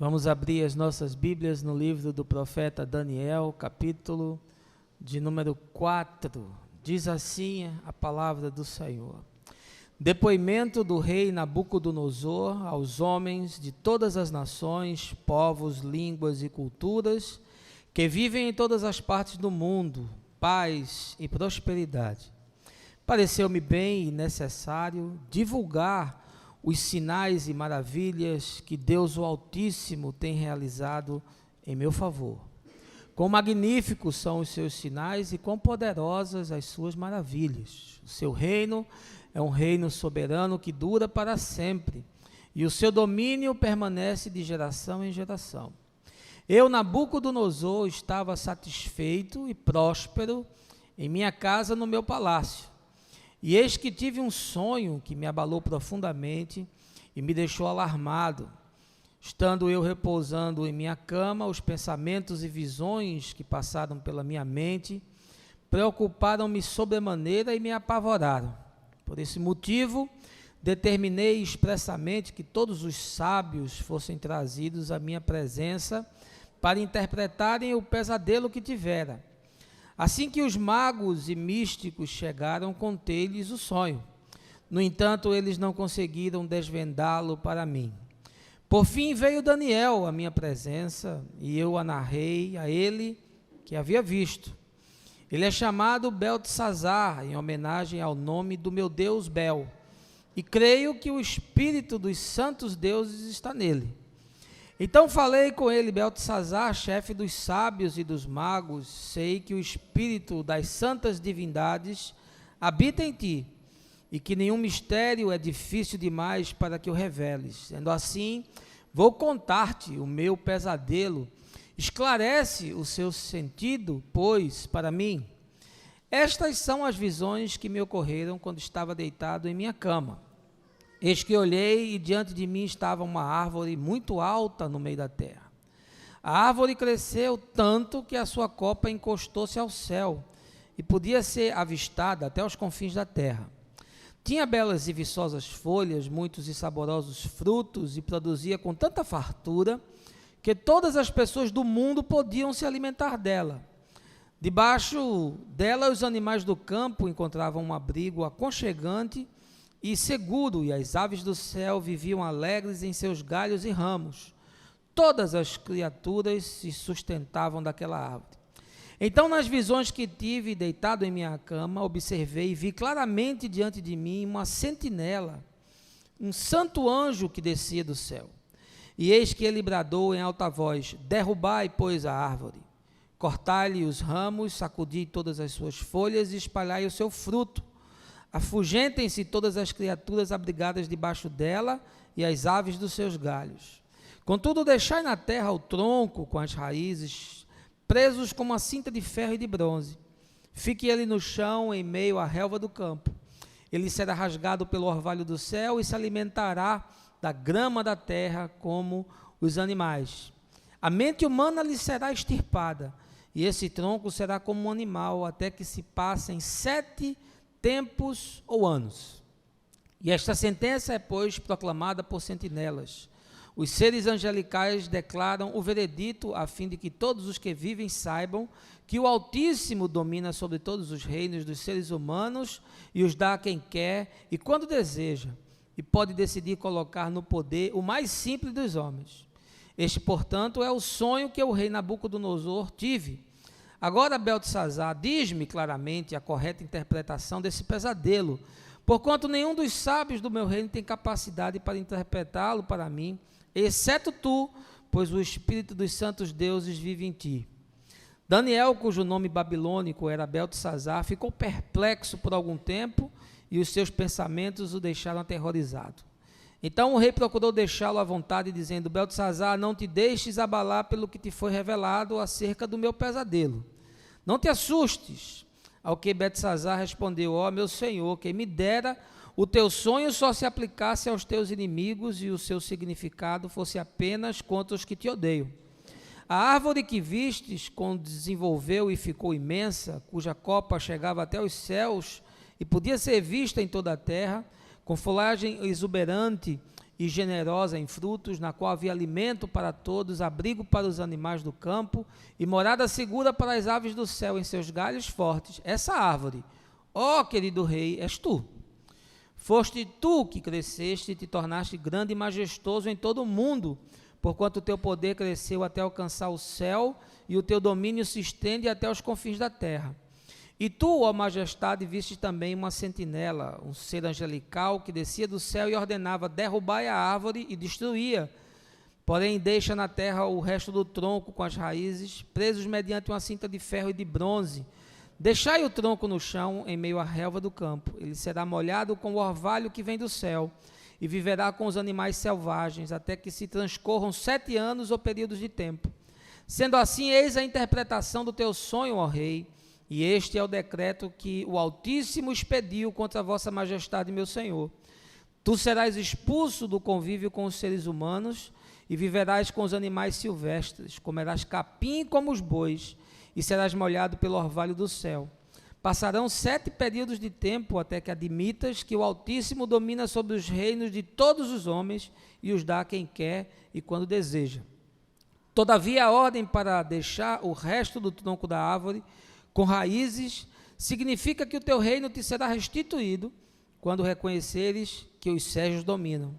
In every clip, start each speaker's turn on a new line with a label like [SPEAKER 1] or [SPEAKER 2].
[SPEAKER 1] Vamos abrir as nossas Bíblias no livro do profeta Daniel, capítulo de número 4. Diz assim a palavra do Senhor. Depoimento do rei Nabucodonosor aos homens de todas as nações, povos, línguas e culturas que vivem em todas as partes do mundo, paz e prosperidade. Pareceu-me bem e necessário divulgar os sinais e maravilhas que Deus o Altíssimo tem realizado em meu favor. Quão magníficos são os seus sinais e quão poderosas as suas maravilhas. O seu reino é um reino soberano que dura para sempre, e o seu domínio permanece de geração em geração. Eu, Nabucodonosor, estava satisfeito e próspero em minha casa no meu palácio. E eis que tive um sonho que me abalou profundamente e me deixou alarmado. Estando eu repousando em minha cama, os pensamentos e visões que passaram pela minha mente preocuparam-me sobremaneira e me apavoraram. Por esse motivo, determinei expressamente que todos os sábios fossem trazidos à minha presença para interpretarem o pesadelo que tivera. Assim que os magos e místicos chegaram, contei-lhes o sonho. No entanto, eles não conseguiram desvendá-lo para mim. Por fim veio Daniel à minha presença, e eu a narrei a ele que havia visto. Ele é chamado Beltesazar, em homenagem ao nome do meu Deus Bel, e creio que o espírito dos santos deuses está nele. Então falei com ele, Beltesazar, chefe dos sábios e dos magos, sei que o espírito das santas divindades habita em ti, e que nenhum mistério é difícil demais para que o reveles. Sendo assim, vou contar-te o meu pesadelo. Esclarece o seu sentido, pois, para mim. Estas são as visões que me ocorreram quando estava deitado em minha cama. Eis que olhei e diante de mim estava uma árvore muito alta no meio da terra. A árvore cresceu tanto que a sua copa encostou-se ao céu e podia ser avistada até os confins da terra. Tinha belas e viçosas folhas, muitos e saborosos frutos e produzia com tanta fartura que todas as pessoas do mundo podiam se alimentar dela. Debaixo dela os animais do campo encontravam um abrigo aconchegante e seguro, e as aves do céu viviam alegres em seus galhos e ramos. Todas as criaturas se sustentavam daquela árvore. Então, nas visões que tive, deitado em minha cama, observei e vi claramente diante de mim uma sentinela, um santo anjo que descia do céu. E eis que ele bradou em alta voz: derrubai, pois, a árvore, cortai-lhe os ramos, sacudi todas as suas folhas e espalhai o seu fruto. Afugentem-se todas as criaturas abrigadas debaixo dela e as aves dos seus galhos. Contudo, deixai na terra o tronco com as raízes, presos com uma cinta de ferro e de bronze. Fique ele no chão, em meio à relva do campo. Ele será rasgado pelo orvalho do céu e se alimentará da grama da terra como os animais. A mente humana lhe será extirpada, e esse tronco será como um animal, até que se passem 7 tempos ou anos. E esta sentença é, pois, proclamada por sentinelas. Os seres angelicais declaram o veredito, a fim de que todos os que vivem saibam que o Altíssimo domina sobre todos os reinos dos seres humanos e os dá a quem quer e quando deseja, e pode decidir colocar no poder o mais simples dos homens. Este, portanto, é o sonho que o rei Nabucodonosor tive. Agora, Beltesazar, diz-me claramente a correta interpretação desse pesadelo, porquanto nenhum dos sábios do meu reino tem capacidade para interpretá-lo para mim, exceto tu, pois o espírito dos santos deuses vive em ti. Daniel, cujo nome babilônico era Beltesazar, ficou perplexo por algum tempo e os seus pensamentos o deixaram aterrorizado. Então o rei procurou deixá-lo à vontade, dizendo: Beltesazar, não te deixes abalar pelo que te foi revelado acerca do meu pesadelo. Não te assustes. Ao que Beltesazar respondeu: ó meu senhor, quem me dera o teu sonho só se aplicasse aos teus inimigos e o seu significado fosse apenas contra os que te odeiam. A árvore que vistes, quando desenvolveu e ficou imensa, cuja copa chegava até os céus e podia ser vista em toda a terra, com folhagem exuberante e generosa em frutos, na qual havia alimento para todos, abrigo para os animais do campo e morada segura para as aves do céu em seus galhos fortes. Essa árvore, ó querido rei, és tu. Foste tu que cresceste e te tornaste grande e majestoso em todo o mundo, porquanto o teu poder cresceu até alcançar o céu e o teu domínio se estende até os confins da terra. E tu, ó majestade, viste também uma sentinela, um ser angelical que descia do céu e ordenava: derrubai a árvore e destruía. Porém, deixa na terra o resto do tronco com as raízes, presos mediante uma cinta de ferro e de bronze. Deixai o tronco no chão, em meio à relva do campo. Ele será molhado com o orvalho que vem do céu, e viverá com os animais selvagens, até que se transcorram 7 anos ou períodos de tempo. Sendo assim, eis a interpretação do teu sonho, ó rei, e este é o decreto que o Altíssimo expediu contra a vossa majestade, meu senhor. Tu serás expulso do convívio com os seres humanos e viverás com os animais silvestres, comerás capim como os bois e serás molhado pelo orvalho do céu. Passarão 7 períodos de tempo até que admitas que o Altíssimo domina sobre os reinos de todos os homens e os dá a quem quer e quando deseja. Todavia, a ordem para deixar o resto do tronco da árvore com raízes significa que o teu reino te será restituído quando reconheceres que os céus dominam.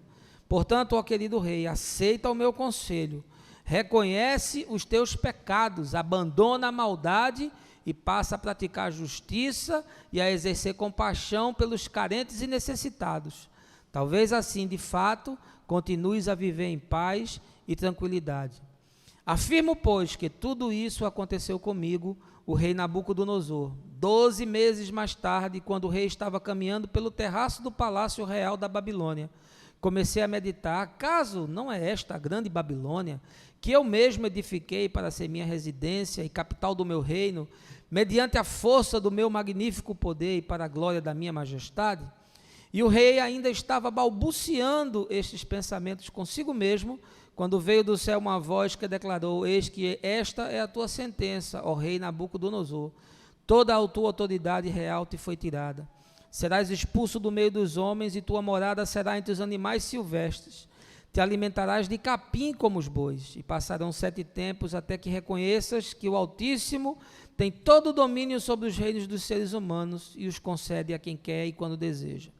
[SPEAKER 1] Portanto, ó querido rei, aceita o meu conselho, reconhece os teus pecados, abandona a maldade e passa a praticar a justiça e a exercer compaixão pelos carentes e necessitados. Talvez assim, de fato, continues a viver em paz e tranquilidade. Afirmo, pois, que tudo isso aconteceu comigo, o rei Nabucodonosor, 12 meses mais tarde, quando o rei estava caminhando pelo terraço do palácio real da Babilônia. Comecei a meditar: acaso não é esta a grande Babilônia, que eu mesmo edifiquei para ser minha residência e capital do meu reino, mediante a força do meu magnífico poder e para a glória da minha majestade? E o rei ainda estava balbuciando estes pensamentos consigo mesmo, quando veio do céu uma voz que declarou: eis que esta é a tua sentença, ó rei Nabucodonosor. Toda a tua autoridade real te foi tirada. Serás expulso do meio dos homens e tua morada será entre os animais silvestres. Te alimentarás de capim como os bois, e passarão 7 tempos até que reconheças que o Altíssimo tem todo o domínio sobre os reinos dos seres humanos e os concede a quem quer e quando deseja.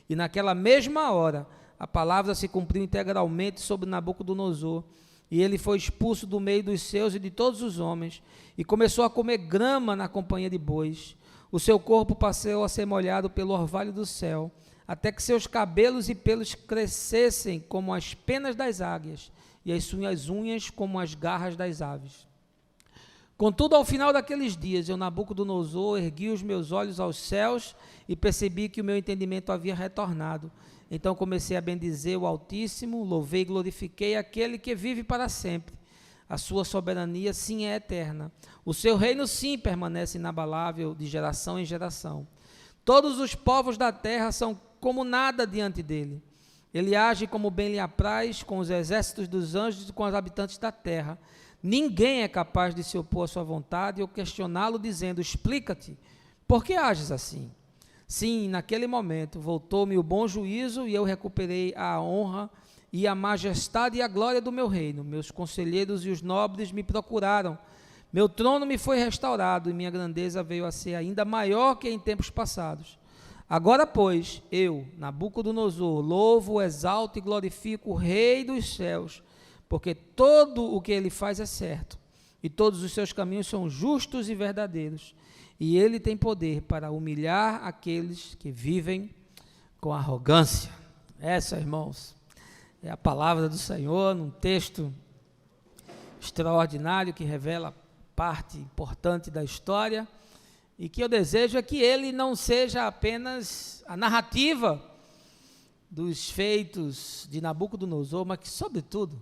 [SPEAKER 1] E naquela mesma hora, a palavra se cumpriu integralmente sobre Nabucodonosor, e ele foi expulso do meio dos seus e de todos os homens, e começou a comer grama na companhia de bois. O seu corpo passou a ser molhado pelo orvalho do céu, até que seus cabelos e pelos crescessem como as penas das águias, e as suas unhas como as garras das aves. Contudo, ao final daqueles dias, eu, Nabucodonosor, ergui os meus olhos aos céus e percebi que o meu entendimento havia retornado. Então comecei a bendizer o Altíssimo, louvei e glorifiquei aquele que vive para sempre. A sua soberania, sim, é eterna. O seu reino, sim, permanece inabalável de geração em geração. Todos os povos da terra são como nada diante dele. Ele age como bem lhe apraz, com os exércitos dos anjos e com os habitantes da terra. Ninguém é capaz de se opor à sua vontade ou questioná-lo, dizendo: explica-te, por que ages assim? Sim, naquele momento voltou-me o bom juízo e eu recuperei a honra e a majestade e a glória do meu reino. Meus conselheiros e os nobres me procuraram. Meu trono me foi restaurado e minha grandeza veio a ser ainda maior que em tempos passados. Agora, pois, eu, Nabucodonosor, louvo, exalto e glorifico o Rei dos céus, porque todo o que ele faz é certo e todos os seus caminhos são justos e verdadeiros. E ele tem poder para humilhar aqueles que vivem com arrogância. Essa, irmãos, é a palavra do Senhor num texto extraordinário que revela parte importante da história e que eu desejo é que ele não seja apenas a narrativa dos feitos de Nabucodonosor, mas que, sobretudo,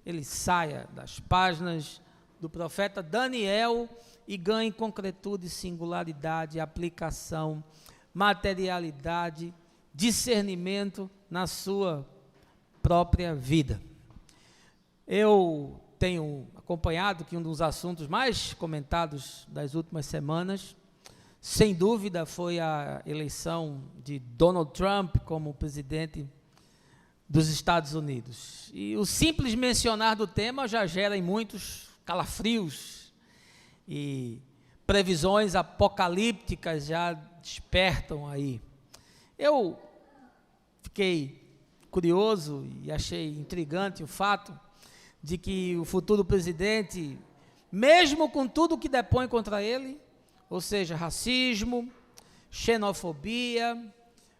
[SPEAKER 1] ele saia das páginas do profeta Daniel e ganhe concretude, singularidade, aplicação, materialidade, discernimento na sua própria vida. Eu tenho acompanhado que um dos assuntos mais comentados das últimas semanas, sem dúvida, foi a eleição de Donald Trump como presidente dos Estados Unidos. E o simples mencionar do tema já gera em muitos calafrios e previsões apocalípticas já despertam aí. Eu fiquei curioso e achei intrigante o fato de que o futuro presidente, mesmo com tudo que depõe contra ele, ou seja, racismo, xenofobia,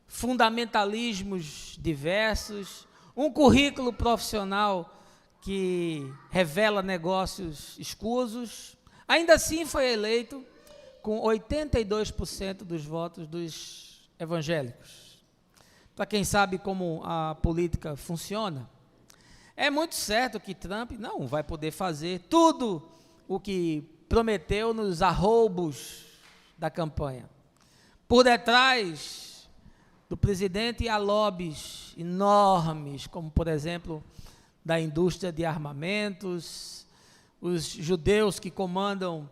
[SPEAKER 1] fundamentalismos diversos, um currículo profissional que revela negócios escusos, ainda assim foi eleito com 82% dos votos dos evangélicos. Para quem sabe como a política funciona, é muito certo que Trump não vai poder fazer tudo o que prometeu nos arroubos da campanha. Por detrás do presidente há lobbies enormes, como por exemplo da indústria de armamentos, os judeus que comandam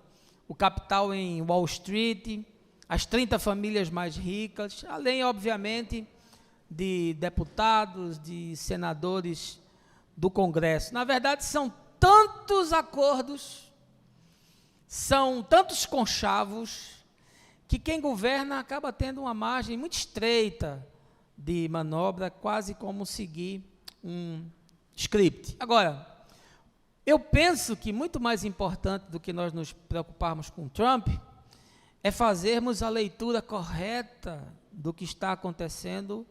[SPEAKER 1] o capital em Wall Street, as 30 famílias mais ricas, além obviamente de deputados, de senadores do Congresso. Na verdade, são tantos acordos, são tantos conchavos, que quem governa acaba tendo uma margem muito estreita de manobra, quase como seguir um script. Agora, eu penso que muito mais importante do que nós nos preocuparmos com Trump, é fazermos a leitura correta do que está acontecendo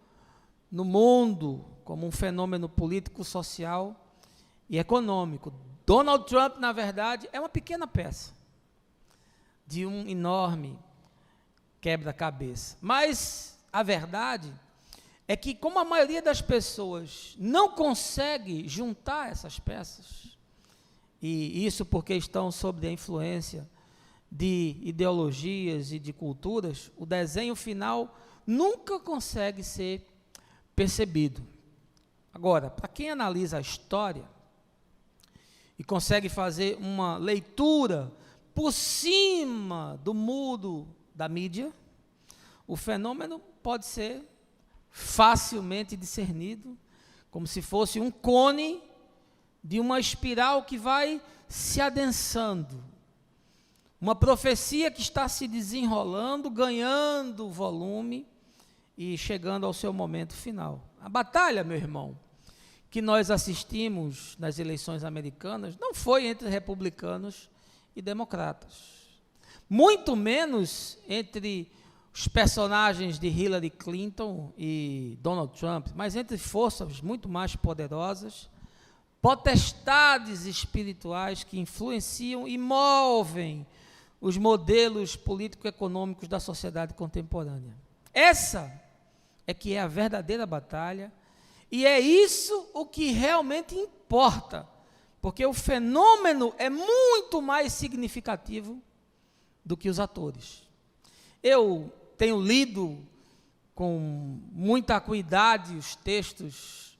[SPEAKER 1] no mundo, como um fenômeno político, social e econômico. Donald Trump, na verdade, é uma pequena peça de um enorme quebra-cabeça. Mas a verdade é que, como a maioria das pessoas não consegue juntar essas peças, e isso porque estão sob a influência de ideologias e de culturas, o desenho final nunca consegue ser percebido. Agora, para quem analisa a história e consegue fazer uma leitura por cima do muro da mídia, o fenômeno pode ser facilmente discernido, como se fosse um cone de uma espiral que vai se adensando. Uma profecia que está se desenrolando, ganhando volume e chegando ao seu momento final. A batalha, meu irmão, que nós assistimos nas eleições americanas, não foi entre republicanos e democratas. Muito menos entre os personagens de Hillary Clinton e Donald Trump, mas entre forças muito mais poderosas, potestades espirituais que influenciam e movem os modelos político-econômicos da sociedade contemporânea. Essa é que é a verdadeira batalha, e é isso o que realmente importa, porque o fenômeno é muito mais significativo do que os atores. Eu tenho lido com muita acuidade os textos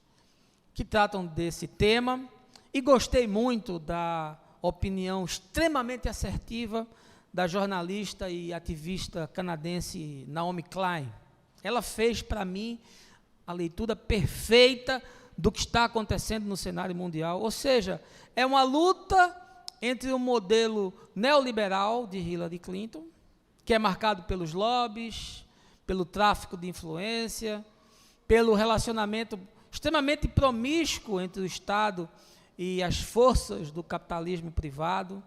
[SPEAKER 1] que tratam desse tema e gostei muito da opinião extremamente assertiva da jornalista e ativista canadense Naomi Klein. Ela fez para mim a leitura perfeita do que está acontecendo no cenário mundial, ou seja, é uma luta entre o modelo neoliberal de Hillary Clinton, que é marcado pelos lobbies, pelo tráfico de influência, pelo relacionamento extremamente promíscuo entre o Estado e as forças do capitalismo privado,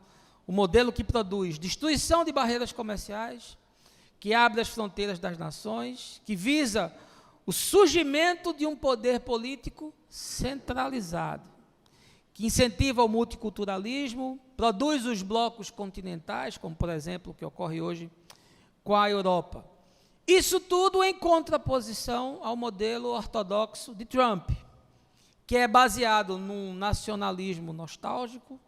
[SPEAKER 1] o modelo que produz destruição de barreiras comerciais, que abre as fronteiras das nações, que visa o surgimento de um poder político centralizado, que incentiva o multiculturalismo, produz os blocos continentais, como por exemplo o que ocorre hoje com a Europa. Isso tudo em contraposição ao modelo ortodoxo de Trump, que é baseado num nacionalismo nostálgico,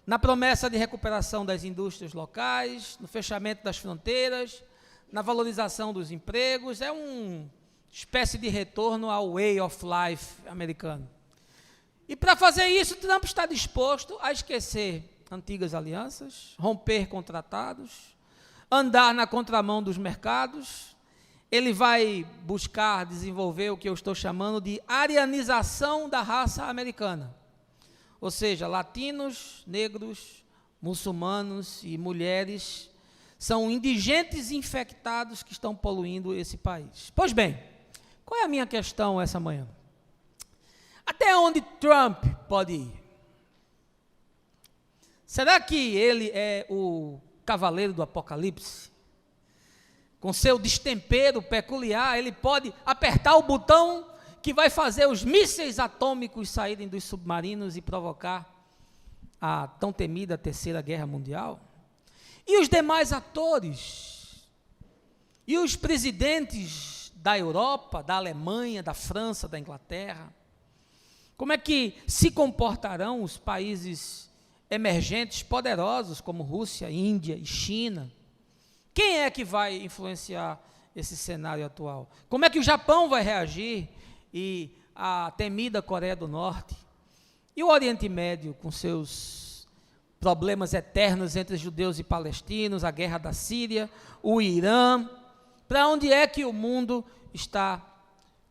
[SPEAKER 1] na promessa de recuperação das indústrias locais, no fechamento das fronteiras, na valorização dos empregos. É uma espécie de retorno ao way of life americano. E para fazer isso, Trump está disposto a esquecer antigas alianças, romper com tratados, andar na contramão dos mercados ele vai buscar desenvolver o que eu estou chamando de arianização da raça americana. Ou seja, latinos, negros, muçulmanos e mulheres são indigentes infectados que estão poluindo esse país. Pois bem, qual é a minha questão essa manhã? Até onde Trump pode ir? Será que ele é o cavaleiro do Apocalipse? Com seu destempero peculiar, ele pode apertar o botão que vai fazer os mísseis atômicos saírem dos submarinos e provocar a tão temida Terceira Guerra Mundial? E os demais atores? E os presidentes da Europa, da Alemanha, da França, da Inglaterra? Como é que se comportarão os países emergentes poderosos como Rússia, Índia e China? Quem é que vai influenciar esse cenário atual? Como é que o Japão vai reagir? E a temida Coreia do Norte? E o Oriente Médio, com seus problemas eternos entre judeus e palestinos, a guerra da Síria, o Irã? Para onde é que o mundo está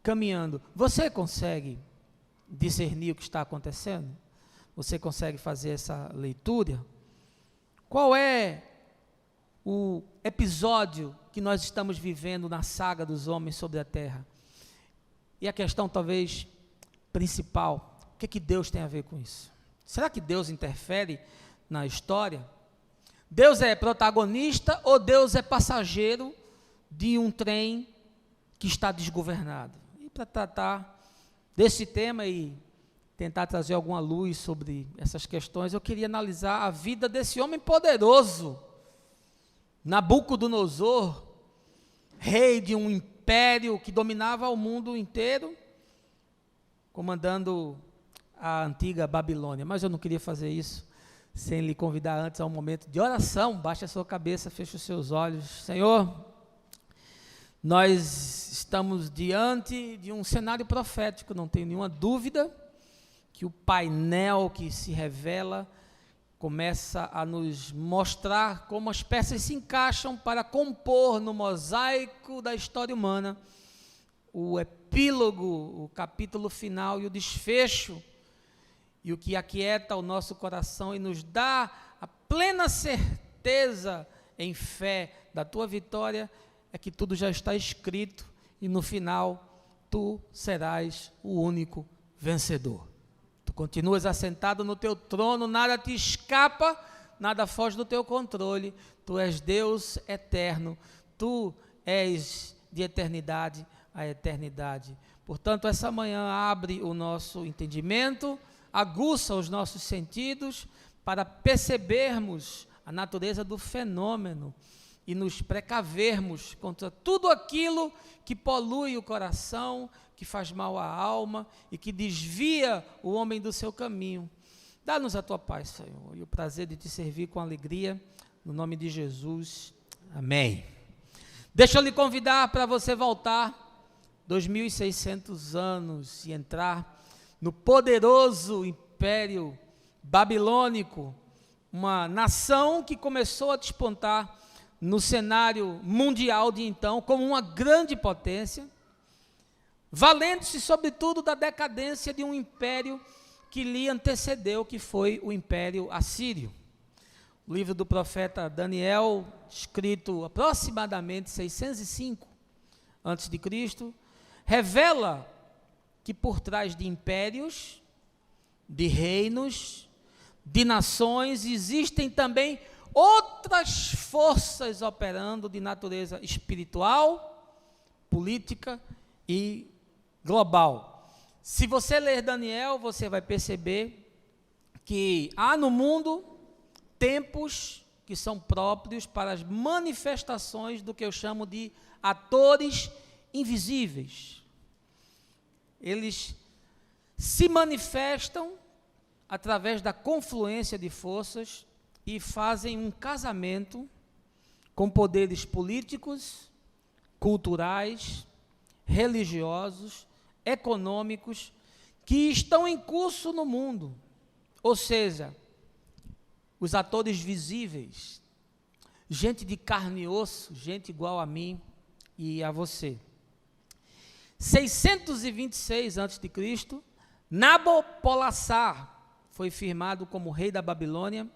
[SPEAKER 1] caminhando? Você consegue discernir o que está acontecendo? Você consegue fazer essa leitura? Qual é o episódio que nós estamos vivendo na saga dos homens sobre a terra? E a questão talvez principal, o que Deus tem a ver com isso? Será que Deus interfere na história? Deus é protagonista ou Deus é passageiro de um trem que está desgovernado? E para tratar desse tema e tentar trazer alguma luz sobre essas questões, eu queria analisar a vida desse homem poderoso, Nabucodonosor, rei de um império que dominava o mundo inteiro, comandando a antiga Babilônia. Mas eu não queria fazer isso sem lhe convidar antes a um momento de oração. Baixe a sua cabeça, feche os seus olhos. Senhor, nós estamos diante de um cenário profético, não tenho nenhuma dúvida que o painel que se revela começa a nos mostrar como as peças se encaixam para compor no mosaico da história humana o epílogo, o capítulo final e o desfecho, e o que aquieta o nosso coração e nos dá a plena certeza em fé da tua vitória é que tudo já está escrito e no final tu serás o único vencedor. Tu continuas assentado no teu trono, nada te escapa, nada foge do teu controle. Tu és Deus eterno, tu és de eternidade a eternidade. Portanto, essa manhã abre o nosso entendimento, aguça os nossos sentidos para percebermos a natureza do fenômeno e nos precavermos contra tudo aquilo que polui o coração, que faz mal à alma e que desvia o homem do seu caminho. Dá-nos a tua paz, Senhor, e o prazer de te servir com alegria, no nome de Jesus. Amém. Deixa eu lhe convidar para você voltar 2.600 anos e entrar no poderoso império babilônico, uma nação que começou a despontar no cenário mundial de então como uma grande potência, valendo-se sobretudo da decadência de um império que lhe antecedeu, que foi o Império Assírio. O livro do profeta Daniel, escrito aproximadamente 605 a.C., revela que por trás de impérios, de reinos, de nações, existem também outras forças operando de natureza espiritual, política e global. Se você ler Daniel, você vai perceber que há no mundo tempos que são próprios para as manifestações do que eu chamo de atores invisíveis. Eles se manifestam através da confluência de forças e fazem um casamento com poderes políticos, culturais, religiosos, econômicos, que estão em curso no mundo. Ou seja, os atores visíveis, gente de carne e osso, gente igual a mim e a você. 626 a.C., Nabopolassar foi firmado como rei da Babilônia,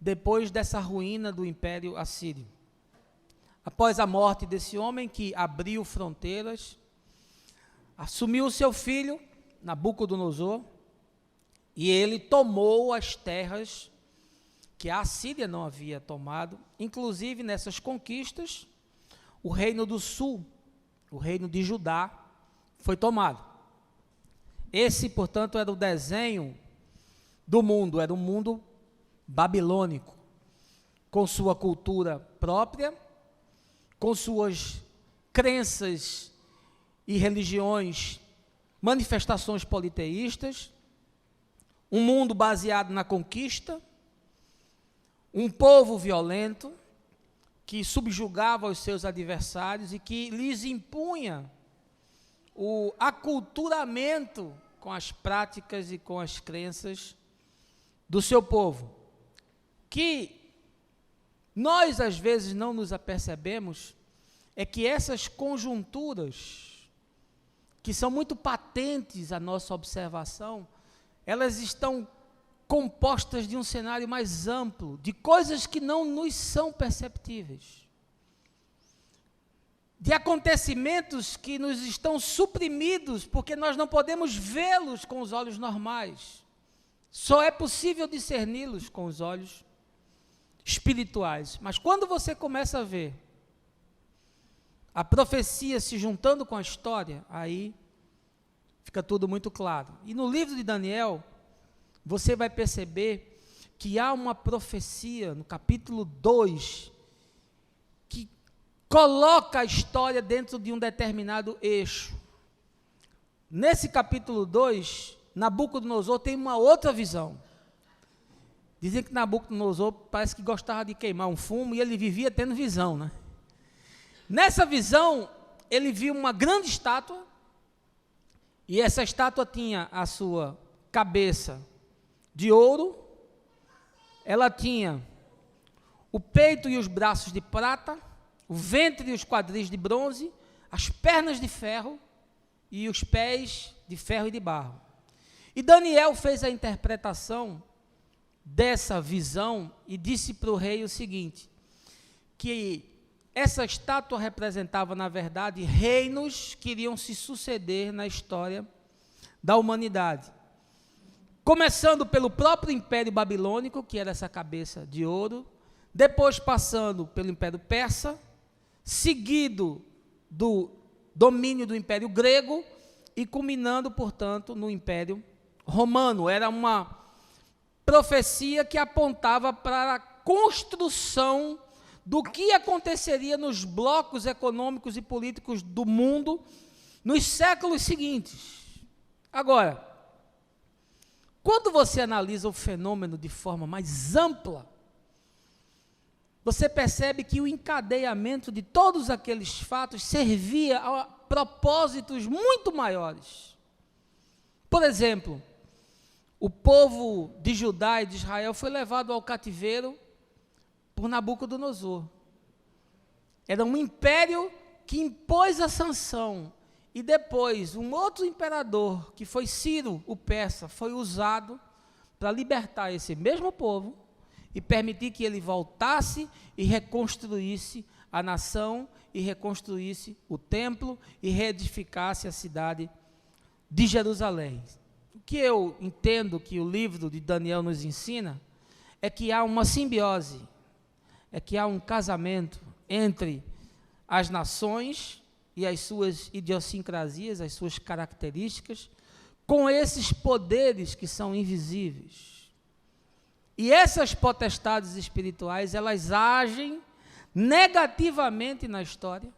[SPEAKER 1] depois dessa ruína do Império Assírio. Após a morte desse homem que abriu fronteiras, assumiu o seu filho, Nabucodonosor, e ele tomou as terras que a Assíria não havia tomado. Inclusive, nessas conquistas, o reino do sul, o reino de Judá, foi tomado. Esse, portanto, era o desenho do mundo, era um mundo babilônico, com sua cultura própria, com suas crenças e religiões, manifestações politeístas, um mundo baseado na conquista, um povo violento, que subjugava os seus adversários e que lhes impunha o aculturamento com as práticas e com as crenças do seu povo, que nós às vezes não nos apercebemos, é que essas conjunturas, que são muito patentes à nossa observação, elas estão compostas de um cenário mais amplo, de coisas que não nos são perceptíveis, de acontecimentos que nos estão suprimidos, porque nós não podemos vê-los com os olhos normais, só é possível discerni-los com os olhos espirituais. Mas quando você começa a ver a profecia se juntando com a história, aí fica tudo muito claro. E no livro de Daniel, você vai perceber que há uma profecia no capítulo 2 que coloca a história dentro de um determinado eixo. Nesse capítulo 2, Nabucodonosor tem uma outra visão. Dizem que Nabucodonosor parece que gostava de queimar um fumo e ele vivia tendo visão, né? Nessa visão, ele viu uma grande estátua, e essa estátua tinha a sua cabeça de ouro, ela tinha o peito e os braços de prata, o ventre e os quadris de bronze, as pernas de ferro e os pés de ferro e de barro. E Daniel fez a interpretação dessa visão e disse para o rei o seguinte, que essa estátua representava, na verdade, reinos que iriam se suceder na história da humanidade. Começando pelo próprio Império Babilônico, que era essa cabeça de ouro, depois passando pelo Império Persa, seguido do domínio do Império Grego e culminando, portanto, no Império Romano. Era uma profecia que apontava para a construção do que aconteceria nos blocos econômicos e políticos do mundo nos séculos seguintes. Agora, quando você analisa o fenômeno de forma mais ampla, você percebe que o encadeamento de todos aqueles fatos servia a propósitos muito maiores. Por exemplo, o povo de Judá e de Israel foi levado ao cativeiro por Nabucodonosor. Era um império que impôs a sanção, e depois um outro imperador, que foi Ciro, o persa, foi usado para libertar esse mesmo povo e permitir que ele voltasse e reconstruísse a nação, e reconstruísse o templo, e reedificasse a cidade de Jerusalém. O que eu entendo que o livro de Daniel nos ensina é que há uma simbiose, é que há um casamento entre as nações e as suas idiosincrasias, as suas características, com esses poderes que são invisíveis. E essas potestades espirituais, elas agem negativamente na história,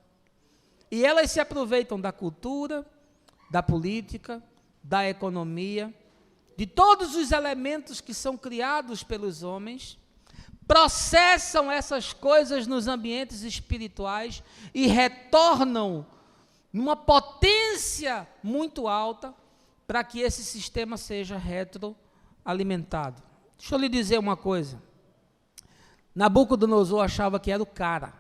[SPEAKER 1] e elas se aproveitam da cultura, da política, da economia, de todos os elementos que são criados pelos homens, processam essas coisas nos ambientes espirituais e retornam numa potência muito alta para que esse sistema seja retroalimentado. Deixa eu lhe dizer uma coisa. Nabucodonosor achava que era o cara.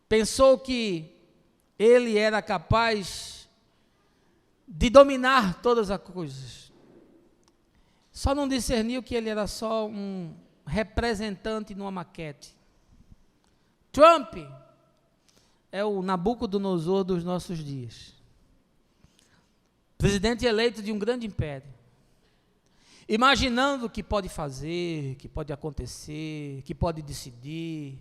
[SPEAKER 1] pensou que ele era capaz de dominar todas as coisas. Só não discerniu que ele era só um representante numa maquete. Trump é o Nabucodonosor dos nossos dias. Presidente eleito de um grande império. Imaginando o que pode fazer, que pode acontecer, que pode decidir,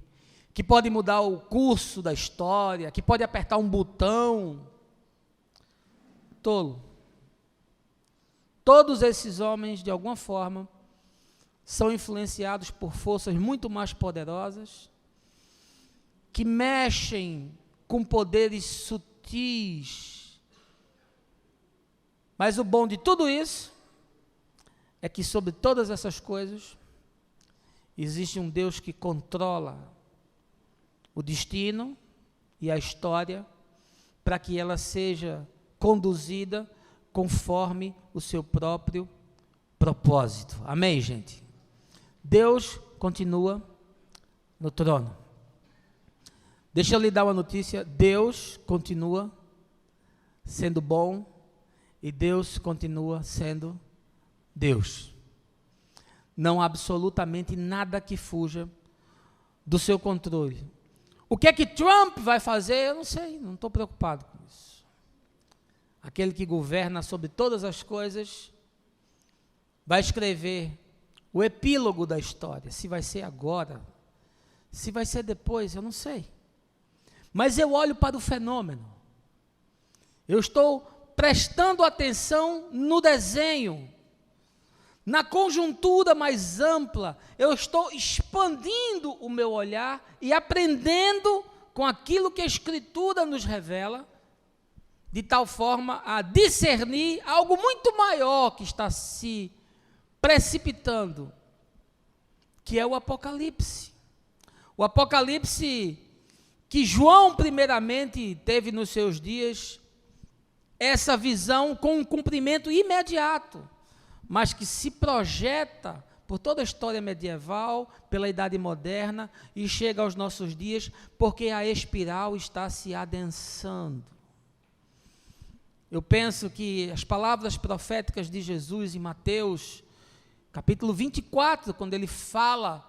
[SPEAKER 1] que pode mudar o curso da história, que pode apertar um botão. Tolo. Todos esses homens, de alguma forma, são influenciados por forças muito mais poderosas, que mexem com poderes sutis. Mas o bom de tudo isso é que sobre todas essas coisas existe um Deus que controla o destino e a história para que ela seja conduzida conforme o seu próprio propósito. Amém, gente? Deus continua no trono. Deixa eu lhe dar uma notícia. Deus continua sendo bom e Deus continua sendo Deus. Não há absolutamente nada que fuja do seu controle. O que é que Trump vai fazer? Eu não sei, não estou preocupado com isso. Aquele que governa sobre todas as coisas vai escrever o epílogo da história. Se vai ser agora, se vai ser depois, eu não sei. Mas eu olho para o fenômeno. Eu estou prestando atenção no desenho, na conjuntura mais ampla. Eu estou expandindo o meu olhar e aprendendo com aquilo que a Escritura nos revela, de tal forma a discernir algo muito maior que está se precipitando, que é o Apocalipse. O Apocalipse que João primeiramente teve nos seus dias, essa visão com um cumprimento imediato, mas que se projeta por toda a história medieval, pela Idade Moderna, e chega aos nossos dias, porque a espiral está se adensando. Eu penso que as palavras proféticas de Jesus em Mateus, capítulo 24, quando ele fala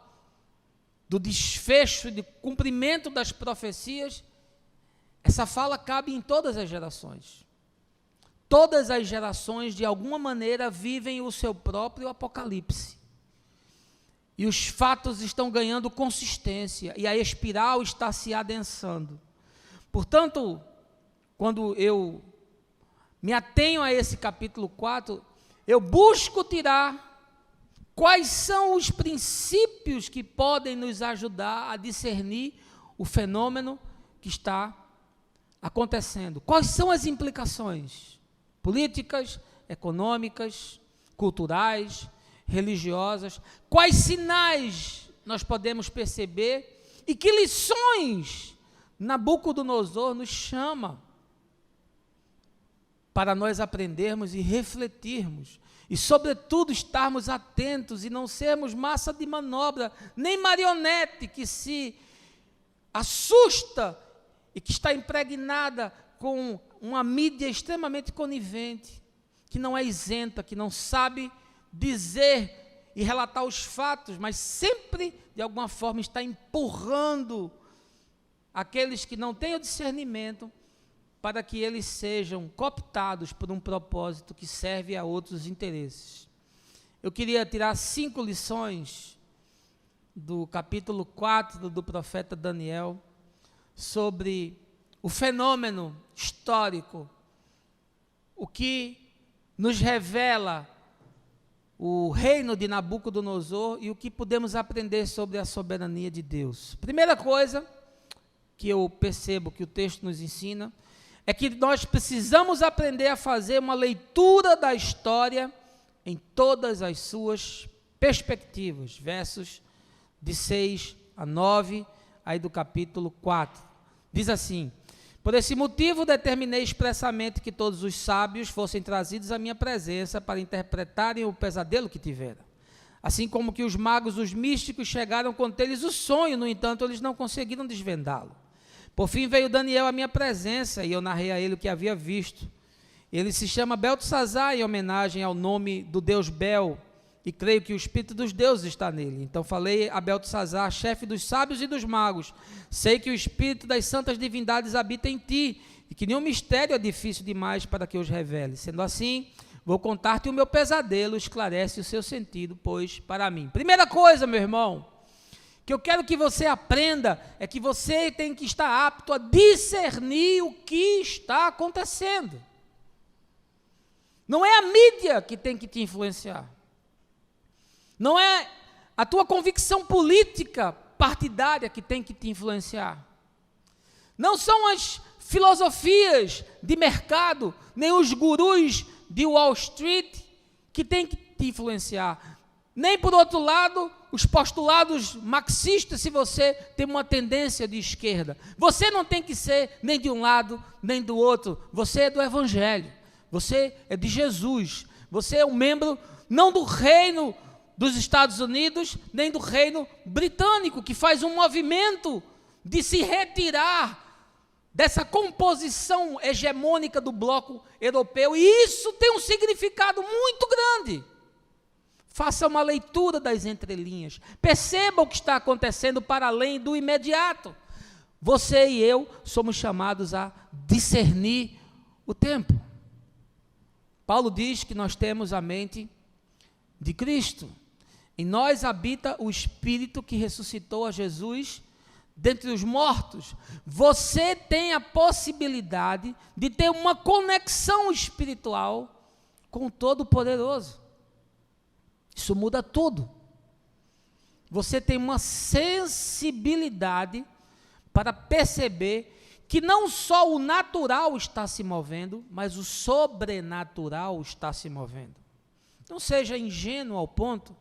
[SPEAKER 1] do desfecho, de cumprimento das profecias, essa fala cabe em todas as gerações. Todas as gerações, de alguma maneira, vivem o seu próprio apocalipse. E os fatos estão ganhando consistência, e a espiral está se adensando. Portanto, quando eu me atenho a esse capítulo 4, eu busco tirar quais são os princípios que podem nos ajudar a discernir o fenômeno que está acontecendo. Quais são as implicações políticas, econômicas, culturais, religiosas? Quais sinais nós podemos perceber e que lições Nabucodonosor nos chama para nós aprendermos e refletirmos, e sobretudo estarmos atentos e não sermos massa de manobra, nem marionete que se assusta e que está impregnada com uma mídia extremamente conivente, que não é isenta, que não sabe dizer e relatar os fatos, mas sempre, de alguma forma, está empurrando aqueles que não têm o discernimento para que eles sejam cooptados por um propósito que serve a outros interesses. Eu queria tirar 5 lições do capítulo 4 do profeta Daniel sobre o fenômeno histórico, o que nos revela o reino de Nabucodonosor e o que podemos aprender sobre a soberania de Deus. Primeira coisa que eu percebo que o texto nos ensina é que nós precisamos aprender a fazer uma leitura da história em todas as suas perspectivas. Versos de 6 a 9, aí do capítulo 4. Diz assim: por esse motivo determinei expressamente que todos os sábios fossem trazidos à minha presença para interpretarem o pesadelo que tiveram. Assim como que os magos, os místicos, chegaram a contar-lhes o sonho, no entanto, eles não conseguiram desvendá-lo. Por fim veio Daniel à minha presença, e eu narrei a ele o que havia visto. Ele se chama Beltesazar, em homenagem ao nome do deus Bel, e creio que o Espírito dos deuses está nele. Então falei a Beltesazar, chefe dos sábios e dos magos: sei que o Espírito das santas divindades habita em ti, e que nenhum mistério é difícil demais para que os revele. Sendo assim, vou contar-te o meu pesadelo, esclarece o seu sentido, pois para mim. Primeira coisa, meu irmão, que eu quero que você aprenda, é que você tem que estar apto a discernir o que está acontecendo. Não é a mídia que tem que te influenciar. Não é a tua convicção política partidária que tem que te influenciar. Não são as filosofias de mercado, nem os gurus de Wall Street que tem que te influenciar. Nem, por outro lado, os postulados marxistas, se você tem uma tendência de esquerda. Você não tem que ser nem de um lado, nem do outro. Você é do Evangelho. Você é de Jesus. Você é um membro, não do reino dos Estados Unidos, nem do reino britânico, que faz um movimento de se retirar dessa composição hegemônica do bloco europeu, e isso tem um significado muito grande. Faça uma leitura das entrelinhas, perceba o que está acontecendo para além do imediato. Você e eu somos chamados a discernir o tempo. Paulo diz que nós temos a mente de Cristo. Em nós habita o Espírito que ressuscitou a Jesus dentre os mortos. Você tem a possibilidade de ter uma conexão espiritual com o Todo-Poderoso. Isso muda tudo. Você tem uma sensibilidade para perceber que não só o natural está se movendo, mas o sobrenatural está se movendo. Não seja ingênuo ao ponto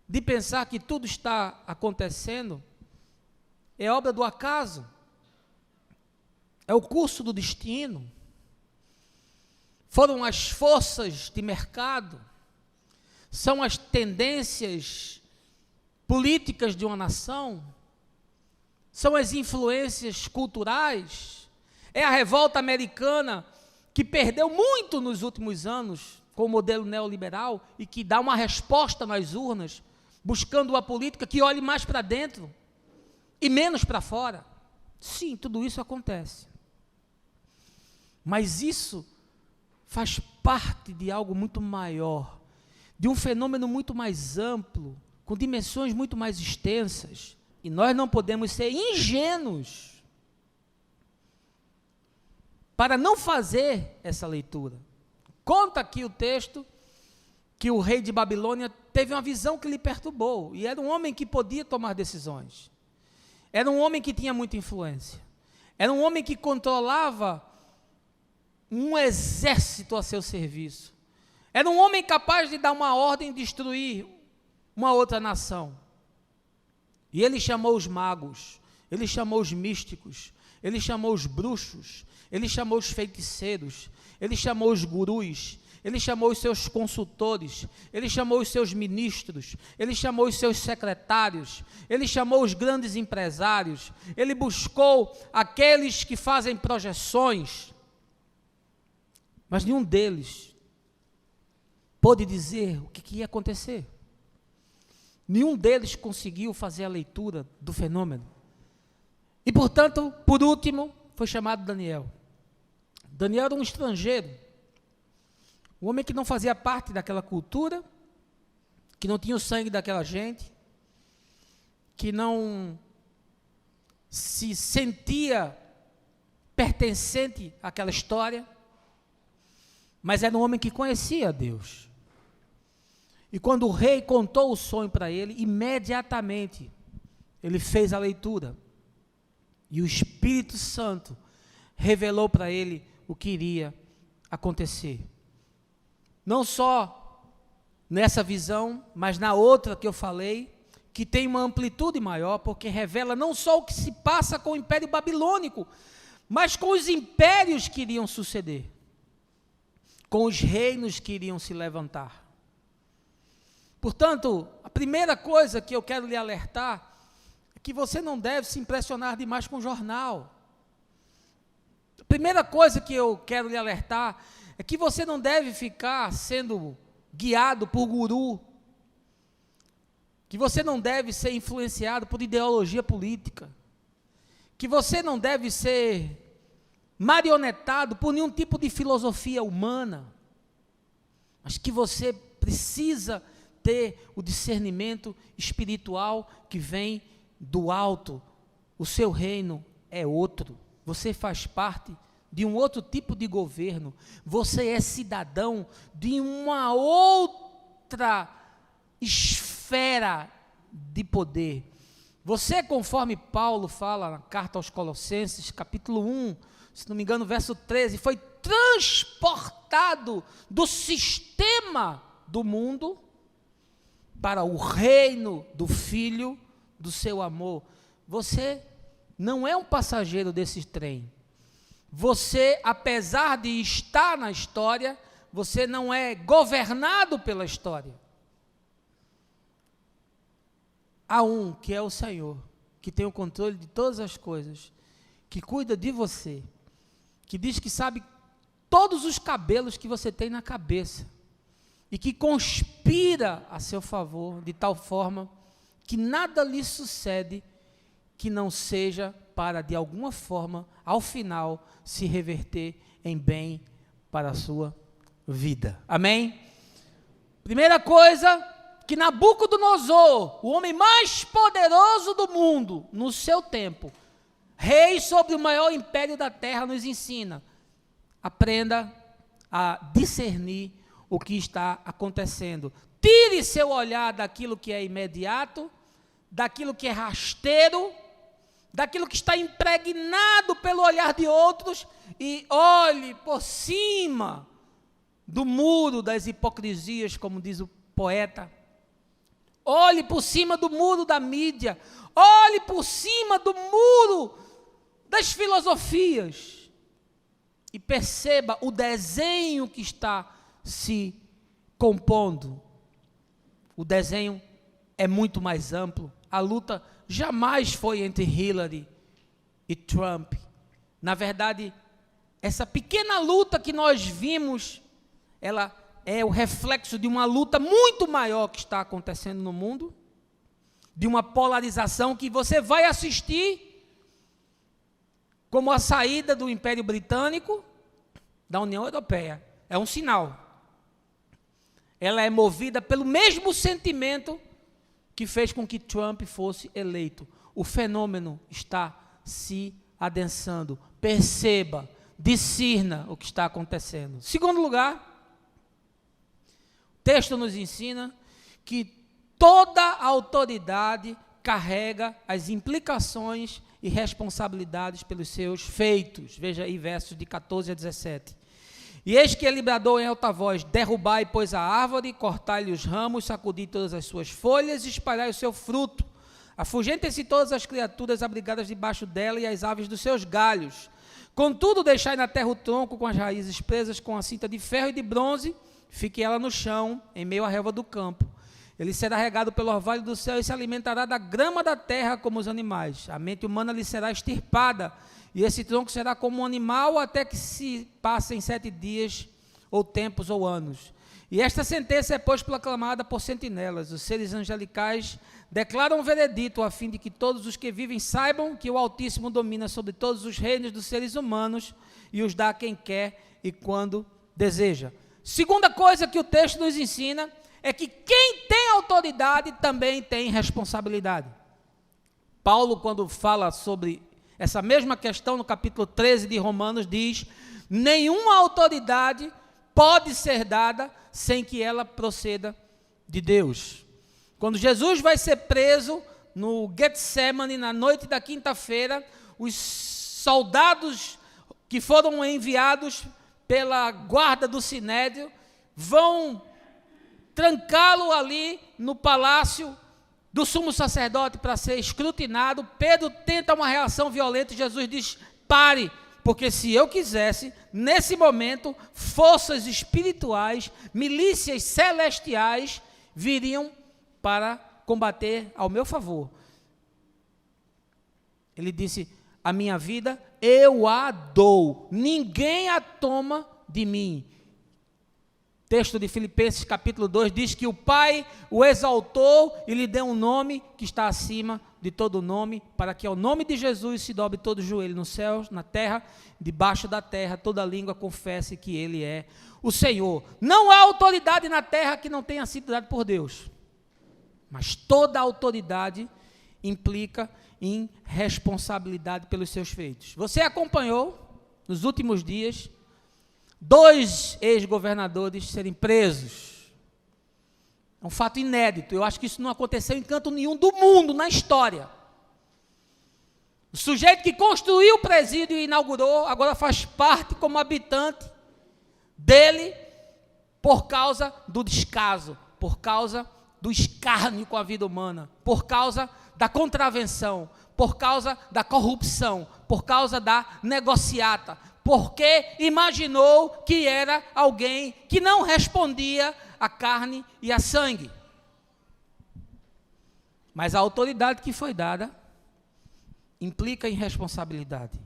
[SPEAKER 1] de pensar que tudo está acontecendo é obra do acaso, é o curso do destino, foram as forças de mercado, são as tendências políticas de uma nação, são as influências culturais, é a revolta americana que perdeu muito nos últimos anos com o modelo neoliberal e que dá uma resposta nas urnas, buscando uma política que olhe mais para dentro e menos para fora. Sim, tudo isso acontece. Mas isso faz parte de algo muito maior, de um fenômeno muito mais amplo, com dimensões muito mais extensas. E nós não podemos ser ingênuos para não fazer essa leitura. Conta aqui o texto que o rei de Babilônia teve uma visão que lhe perturbou, e era um homem que podia tomar decisões. Era um homem que tinha muita influência. Era um homem que controlava um exército a seu serviço. Era um homem capaz de dar uma ordem e destruir uma outra nação. E ele chamou os magos, ele chamou os místicos, ele chamou os bruxos, ele chamou os feiticeiros, ele chamou os gurus, ele chamou os seus consultores, ele chamou os seus ministros, ele chamou os seus secretários, ele chamou os grandes empresários, ele buscou aqueles que fazem projeções, mas nenhum deles pôde dizer o que ia acontecer. Nenhum deles conseguiu fazer a leitura do fenômeno. E, portanto, por último, foi chamado Daniel. Daniel era um estrangeiro, um homem que não fazia parte daquela cultura, que não tinha o sangue daquela gente, que não se sentia pertencente àquela história, mas era um homem que conhecia Deus. E quando o rei contou o sonho para ele, imediatamente ele fez a leitura. E o Espírito Santo revelou para ele o que iria acontecer. Não só nessa visão, mas na outra que eu falei, que tem uma amplitude maior, porque revela não só o que se passa com o Império Babilônico, mas com os impérios que iriam suceder, com os reinos que iriam se levantar. Portanto, a primeira coisa que eu quero lhe alertar é que você não deve se impressionar demais com o jornal. A primeira coisa que eu quero lhe alertar é que você não deve ficar sendo guiado por guru, que você não deve ser influenciado por ideologia política, que você não deve ser marionetado por nenhum tipo de filosofia humana, mas que você precisa ter o discernimento espiritual que vem do alto. O seu reino é outro, você faz parte de um outro tipo de governo, você é cidadão de uma outra esfera de poder. Você, conforme Paulo fala na carta aos Colossenses, capítulo 1, se não me engano, verso 13, foi transportado do sistema do mundo para o reino do Filho do seu amor. Você não é um passageiro desse trem. Você, apesar de estar na história, você não é governado pela história. Há um que é o Senhor, que tem o controle de todas as coisas, que cuida de você, que diz que sabe todos os cabelos que você tem na cabeça, e que conspira a seu favor, de tal forma que nada lhe sucede que não seja para, de alguma forma, ao final, se reverter em bem para a sua vida. Amém? Primeira coisa, que Nabucodonosor, o homem mais poderoso do mundo, no seu tempo, rei sobre o maior império da terra, nos ensina: aprenda a discernir o que está acontecendo. Tire seu olhar daquilo que é imediato, daquilo que é rasteiro, daquilo que está impregnado pelo olhar de outros, e olhe por cima do muro das hipocrisias, como diz o poeta. Olhe por cima do muro da mídia, olhe por cima do muro das filosofias, e perceba o desenho que está se compondo. O desenho é muito mais amplo. A luta jamais foi entre Hillary e Trump. Na verdade, essa pequena luta que nós vimos, ela é o reflexo de uma luta muito maior que está acontecendo no mundo, de uma polarização que você vai assistir, como a saída do Império Britânico da União Europeia. É um sinal. Ela é movida pelo mesmo sentimento que fez com que Trump fosse eleito. O fenômeno está se adensando. Perceba, discirna o que está acontecendo. Segundo lugar, o texto nos ensina que toda autoridade carrega as implicações e responsabilidades pelos seus feitos. Veja aí versos de 14 a 17. E eis que ele bradou em alta voz: derrubai, pois, a árvore, cortai-lhe os ramos, sacudi todas as suas folhas e espalhai o seu fruto. Afugentem-se todas as criaturas abrigadas debaixo dela e as aves dos seus galhos. Contudo, deixai na terra o tronco com as raízes presas com a cinta de ferro e de bronze, fique ela no chão, em meio à relva do campo. Ele será regado pelo orvalho do céu e se alimentará da grama da terra como os animais. A mente humana lhe será extirpada, e esse tronco será como um animal até que se passem 7 dias, ou tempos, ou anos. E esta sentença é, pois, proclamada por sentinelas. Os seres angelicais declaram um veredito, a fim de que todos os que vivem saibam que o Altíssimo domina sobre todos os reinos dos seres humanos e os dá a quem quer e quando deseja. Segunda coisa que o texto nos ensina é que quem tem autoridade também tem responsabilidade. Paulo, quando fala sobre essa mesma questão no capítulo 13 de Romanos, diz: nenhuma autoridade pode ser dada sem que ela proceda de Deus. Quando Jesus vai ser preso no Getsemane, na noite da quinta-feira, os soldados que foram enviados pela guarda do Sinédrio vão trancá-lo ali no palácio do sumo sacerdote para ser escrutinado. Pedro tenta uma reação violenta e Jesus diz: pare, porque se eu quisesse, nesse momento, forças espirituais, milícias celestiais viriam para combater ao meu favor. Ele disse: a minha vida eu a dou, ninguém a toma de mim. Texto de Filipenses capítulo 2 diz que o Pai o exaltou e lhe deu um nome que está acima de todo nome, para que ao nome de Jesus se dobre todo joelho nos céus, na terra, debaixo da terra, toda língua confesse que Ele é o Senhor. Não há autoridade na terra que não tenha sido dada por Deus, mas toda autoridade implica em responsabilidade pelos seus feitos. Você acompanhou, nos últimos dias, 2 ex-governadores serem presos. É um fato inédito. Eu acho que isso não aconteceu em canto nenhum do mundo, na história. O sujeito que construiu o presídio e inaugurou, agora faz parte como habitante dele, por causa do descaso, por causa do escárnio com a vida humana, por causa da contravenção, por causa da corrupção, por causa da negociata, porque imaginou que era alguém que não respondia à carne e a sangue. Mas a autoridade que foi dada implica em responsabilidade.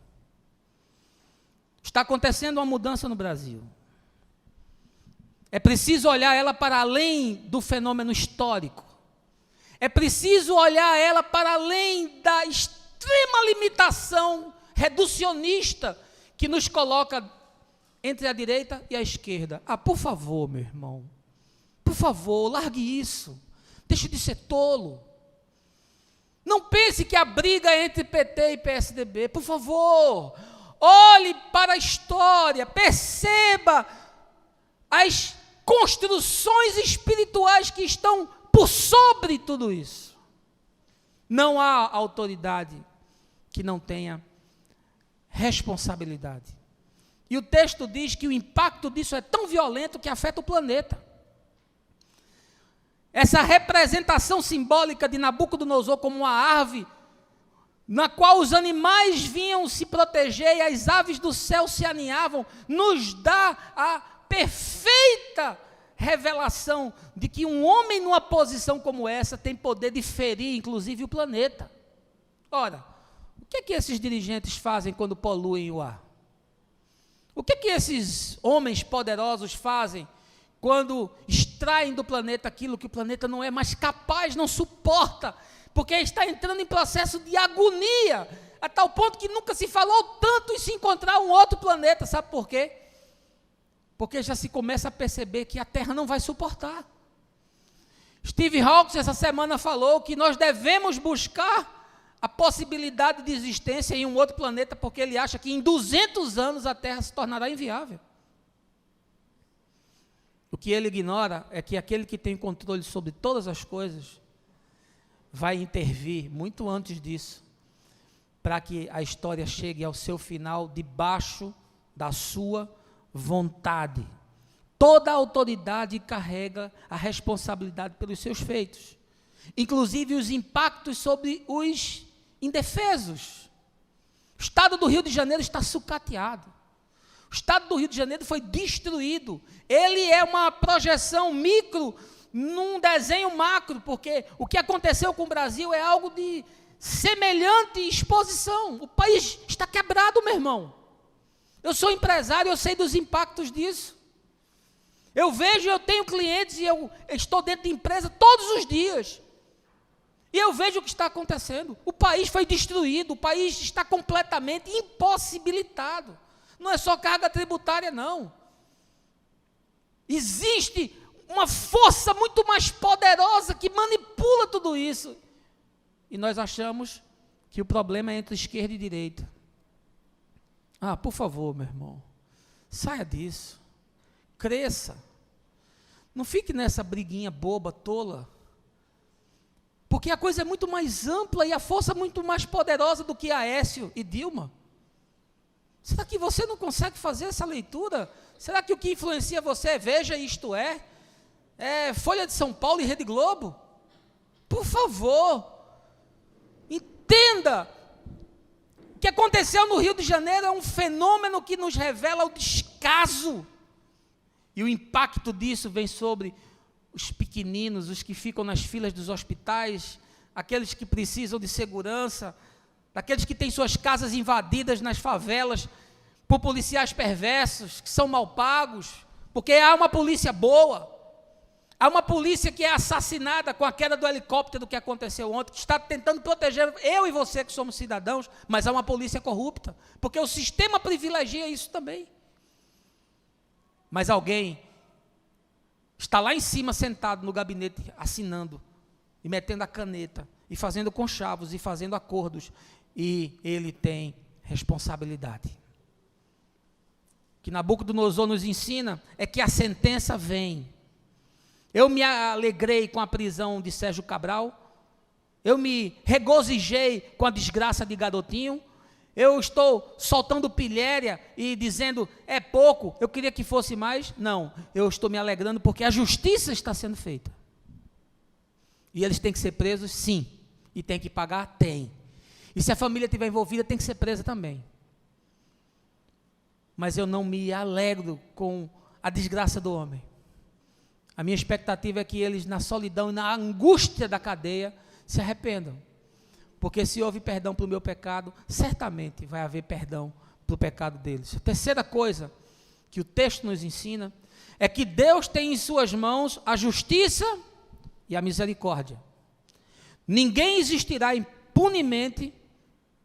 [SPEAKER 1] Está acontecendo uma mudança no Brasil. É preciso olhar ela para além do fenômeno histórico. É preciso olhar ela para além da extrema limitação reducionista que nos coloca entre a direita e a esquerda. Por favor, meu irmão, por favor, largue isso, deixe de ser tolo. Não pense que a briga é entre PT e PSDB, por favor, olhe para a história, perceba as construções espirituais que estão por sobre tudo isso. Não há autoridade que não tenha responsabilidade. E o texto diz que o impacto disso é tão violento que afeta o planeta. Essa representação simbólica de Nabucodonosor como uma árvore, na qual os animais vinham se proteger e as aves do céu se aninhavam, nos dá a perfeita revelação de que um homem numa posição como essa tem poder de ferir, inclusive, o planeta. Ora, o que é que esses dirigentes fazem quando poluem o ar? O que é que esses homens poderosos fazem quando extraem do planeta aquilo que o planeta não é mais capaz, não suporta, porque está entrando em processo de agonia, a tal ponto que nunca se falou tanto em se encontrar um outro planeta, sabe por quê? Porque já se começa a perceber que a Terra não vai suportar. Steve Hawkins essa semana falou que nós devemos buscar a possibilidade de existência em um outro planeta, porque ele acha que em 200 anos a Terra se tornará inviável. O que ele ignora é que aquele que tem controle sobre todas as coisas vai intervir muito antes disso, para que a história chegue ao seu final debaixo da sua vontade. Toda a autoridade carrega a responsabilidade pelos seus feitos, inclusive os impactos sobre os indefesos. O estado do Rio de Janeiro está sucateado. O estado do Rio de Janeiro foi destruído. Ele é uma projeção micro num desenho macro, porque o que aconteceu com o Brasil é algo de semelhante exposição. O país está quebrado, meu irmão. Eu sou empresário, eu sei dos impactos disso. Eu vejo, eu tenho clientes e eu estou dentro de empresa todos os dias. E eu vejo o que está acontecendo. O país foi destruído, o país está completamente impossibilitado. Não é só carga tributária, não. Existe uma força muito mais poderosa que manipula tudo isso. E nós achamos que o problema é entre esquerda e direita. Por favor, meu irmão, saia disso. Cresça. Não fique nessa briguinha boba, tola. Porque a coisa é muito mais ampla e a força é muito mais poderosa do que Aécio e Dilma. Será que você não consegue fazer essa leitura? Será que o que influencia você é Veja Isto É Folha de São Paulo e Rede Globo? Por favor, entenda. O que aconteceu no Rio de Janeiro é um fenômeno que nos revela o descaso. E o impacto disso vem sobre os pequeninos, os que ficam nas filas dos hospitais, aqueles que precisam de segurança, daqueles que têm suas casas invadidas nas favelas por policiais perversos, que são mal pagos, porque há uma polícia boa, há uma polícia que é assassinada com a queda do helicóptero que aconteceu ontem, que está tentando proteger eu e você que somos cidadãos, mas há uma polícia corrupta, porque o sistema privilegia isso também. Mas alguém está lá em cima sentado no gabinete assinando e metendo a caneta e fazendo conchavos e fazendo acordos, e ele tem responsabilidade. O que Nabucodonosor nos ensina é que a sentença vem. Eu me alegrei com a prisão de Sérgio Cabral, eu me regozijei com a desgraça de Garotinho, eu estou soltando pilhéria e dizendo, é pouco, eu queria que fosse mais. Não, eu estou me alegrando porque a justiça está sendo feita. E eles têm que ser presos? Sim. E tem que pagar? Tem. E se a família estiver envolvida, tem que ser presa também. Mas eu não me alegro com a desgraça do homem. A minha expectativa é que eles, na solidão e na angústia da cadeia, se arrependam. Porque se houve perdão para o meu pecado, certamente vai haver perdão para o pecado deles. A terceira coisa que o texto nos ensina é que Deus tem em suas mãos a justiça e a misericórdia. Ninguém existirá impunemente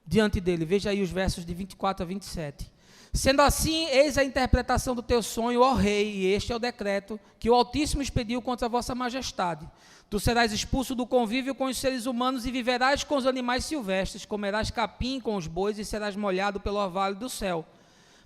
[SPEAKER 1] diante dele. Veja aí os versos de 24 a 27. Sendo assim, eis a interpretação do teu sonho, ó rei, e este é o decreto que o Altíssimo expediu contra a vossa majestade. Tu serás expulso do convívio com os seres humanos e viverás com os animais silvestres, comerás capim com os bois e serás molhado pelo orvalho do céu.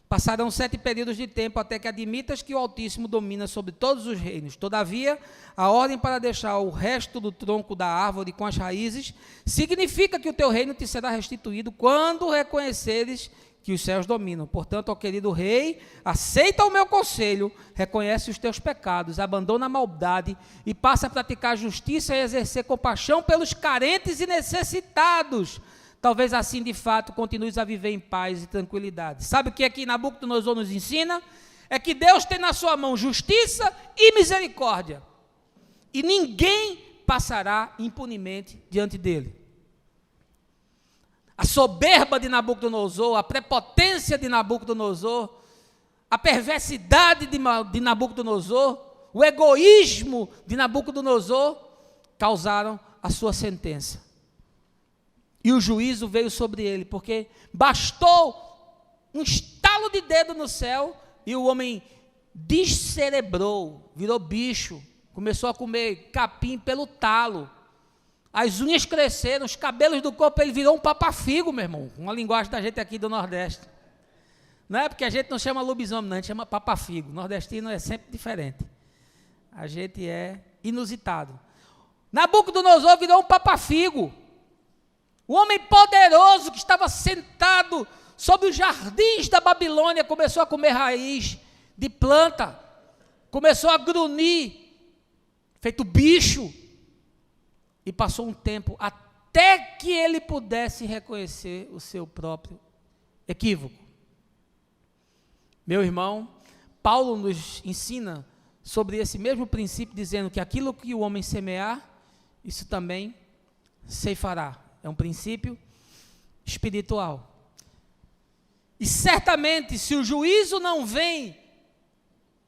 [SPEAKER 1] Passarão 7 períodos de tempo até que admitas que o Altíssimo domina sobre todos os reinos. Todavia, a ordem para deixar o resto do tronco da árvore com as raízes significa que o teu reino te será restituído quando reconheceres que os céus dominam. Portanto, ó querido rei, aceita o meu conselho, reconhece os teus pecados, abandona a maldade e passa a praticar a justiça e exercer compaixão pelos carentes e necessitados. Talvez assim, de fato, continues a viver em paz e tranquilidade. Sabe o que aqui Nabucodonosor nos ensina? É que Deus tem na sua mão justiça e misericórdia. E ninguém passará impunemente diante dele. A soberba de Nabucodonosor, a prepotência de Nabucodonosor, a perversidade de Nabucodonosor, o egoísmo de Nabucodonosor causaram a sua sentença. E o juízo veio sobre ele, porque bastou um estalo de dedo no céu e o homem descerebrou, virou bicho, começou a comer capim pelo talo. As unhas cresceram, os cabelos do corpo, ele virou um papafigo, meu irmão. Uma linguagem da gente aqui do Nordeste. Não é porque a gente não chama lobisomem, não, a gente chama papafigo. O nordestino é sempre diferente. A gente é inusitado. Nabucodonosor virou um papafigo. O homem poderoso que estava sentado sobre os jardins da Babilônia começou a comer raiz de planta, começou a grunhir, feito bicho. E passou um tempo até que ele pudesse reconhecer o seu próprio equívoco. Meu irmão, Paulo nos ensina sobre esse mesmo princípio, dizendo que aquilo que o homem semear, isso também ceifará. É um princípio espiritual. E certamente, se o juízo não vem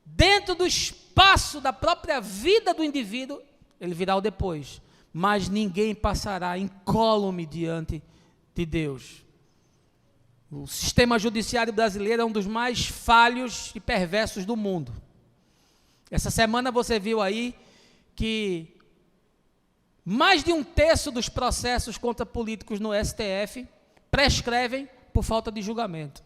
[SPEAKER 1] dentro do espaço da própria vida do indivíduo, ele virá o depois. Mas ninguém passará incólume diante de Deus. O sistema judiciário brasileiro é um dos mais falhos e perversos do mundo. Essa semana você viu aí que mais de 1/3 dos processos contra políticos no STF prescrevem por falta de julgamento.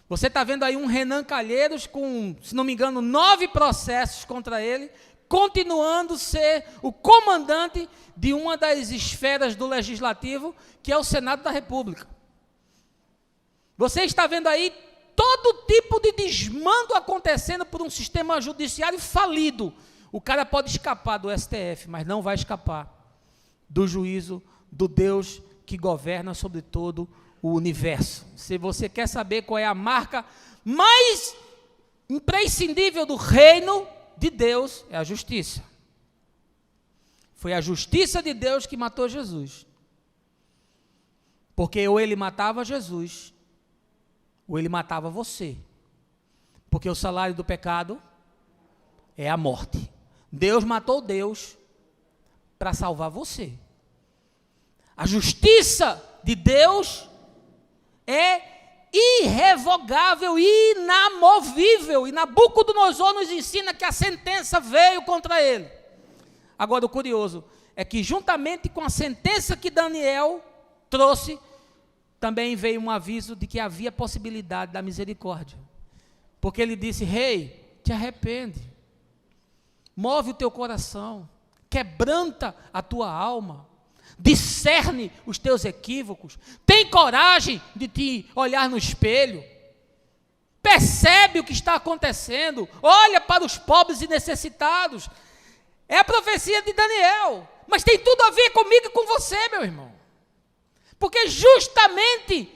[SPEAKER 1] Você está vendo aí um Renan Calheiros com, se não me engano, 9 processos contra ele, continuando a ser o comandante de uma das esferas do Legislativo, que é o Senado da República. Você está vendo aí todo tipo de desmando acontecendo por um sistema judiciário falido. O cara pode escapar do STF, mas não vai escapar do juízo do Deus que governa sobre todo o universo. Se você quer saber qual é a marca mais imprescindível do reino de Deus, é a justiça. Foi a justiça de Deus que matou Jesus. Porque ou ele matava Jesus, ou ele matava você. Porque o salário do pecado é a morte. Deus matou Deus para salvar você. A justiça de Deus é irrevogável, inamovível. E Nabucodonosor nos ensina que a sentença veio contra ele. Agora, o curioso é que juntamente com a sentença que Daniel trouxe, também veio um aviso de que havia possibilidade da misericórdia. Porque ele disse: rei, te arrepende, move o teu coração, quebranta a tua alma, discerne os teus equívocos, tem coragem de te olhar no espelho, percebe o que está acontecendo, olha para os pobres e necessitados. É a profecia de Daniel, mas tem tudo a ver comigo e com você, meu irmão, porque justamente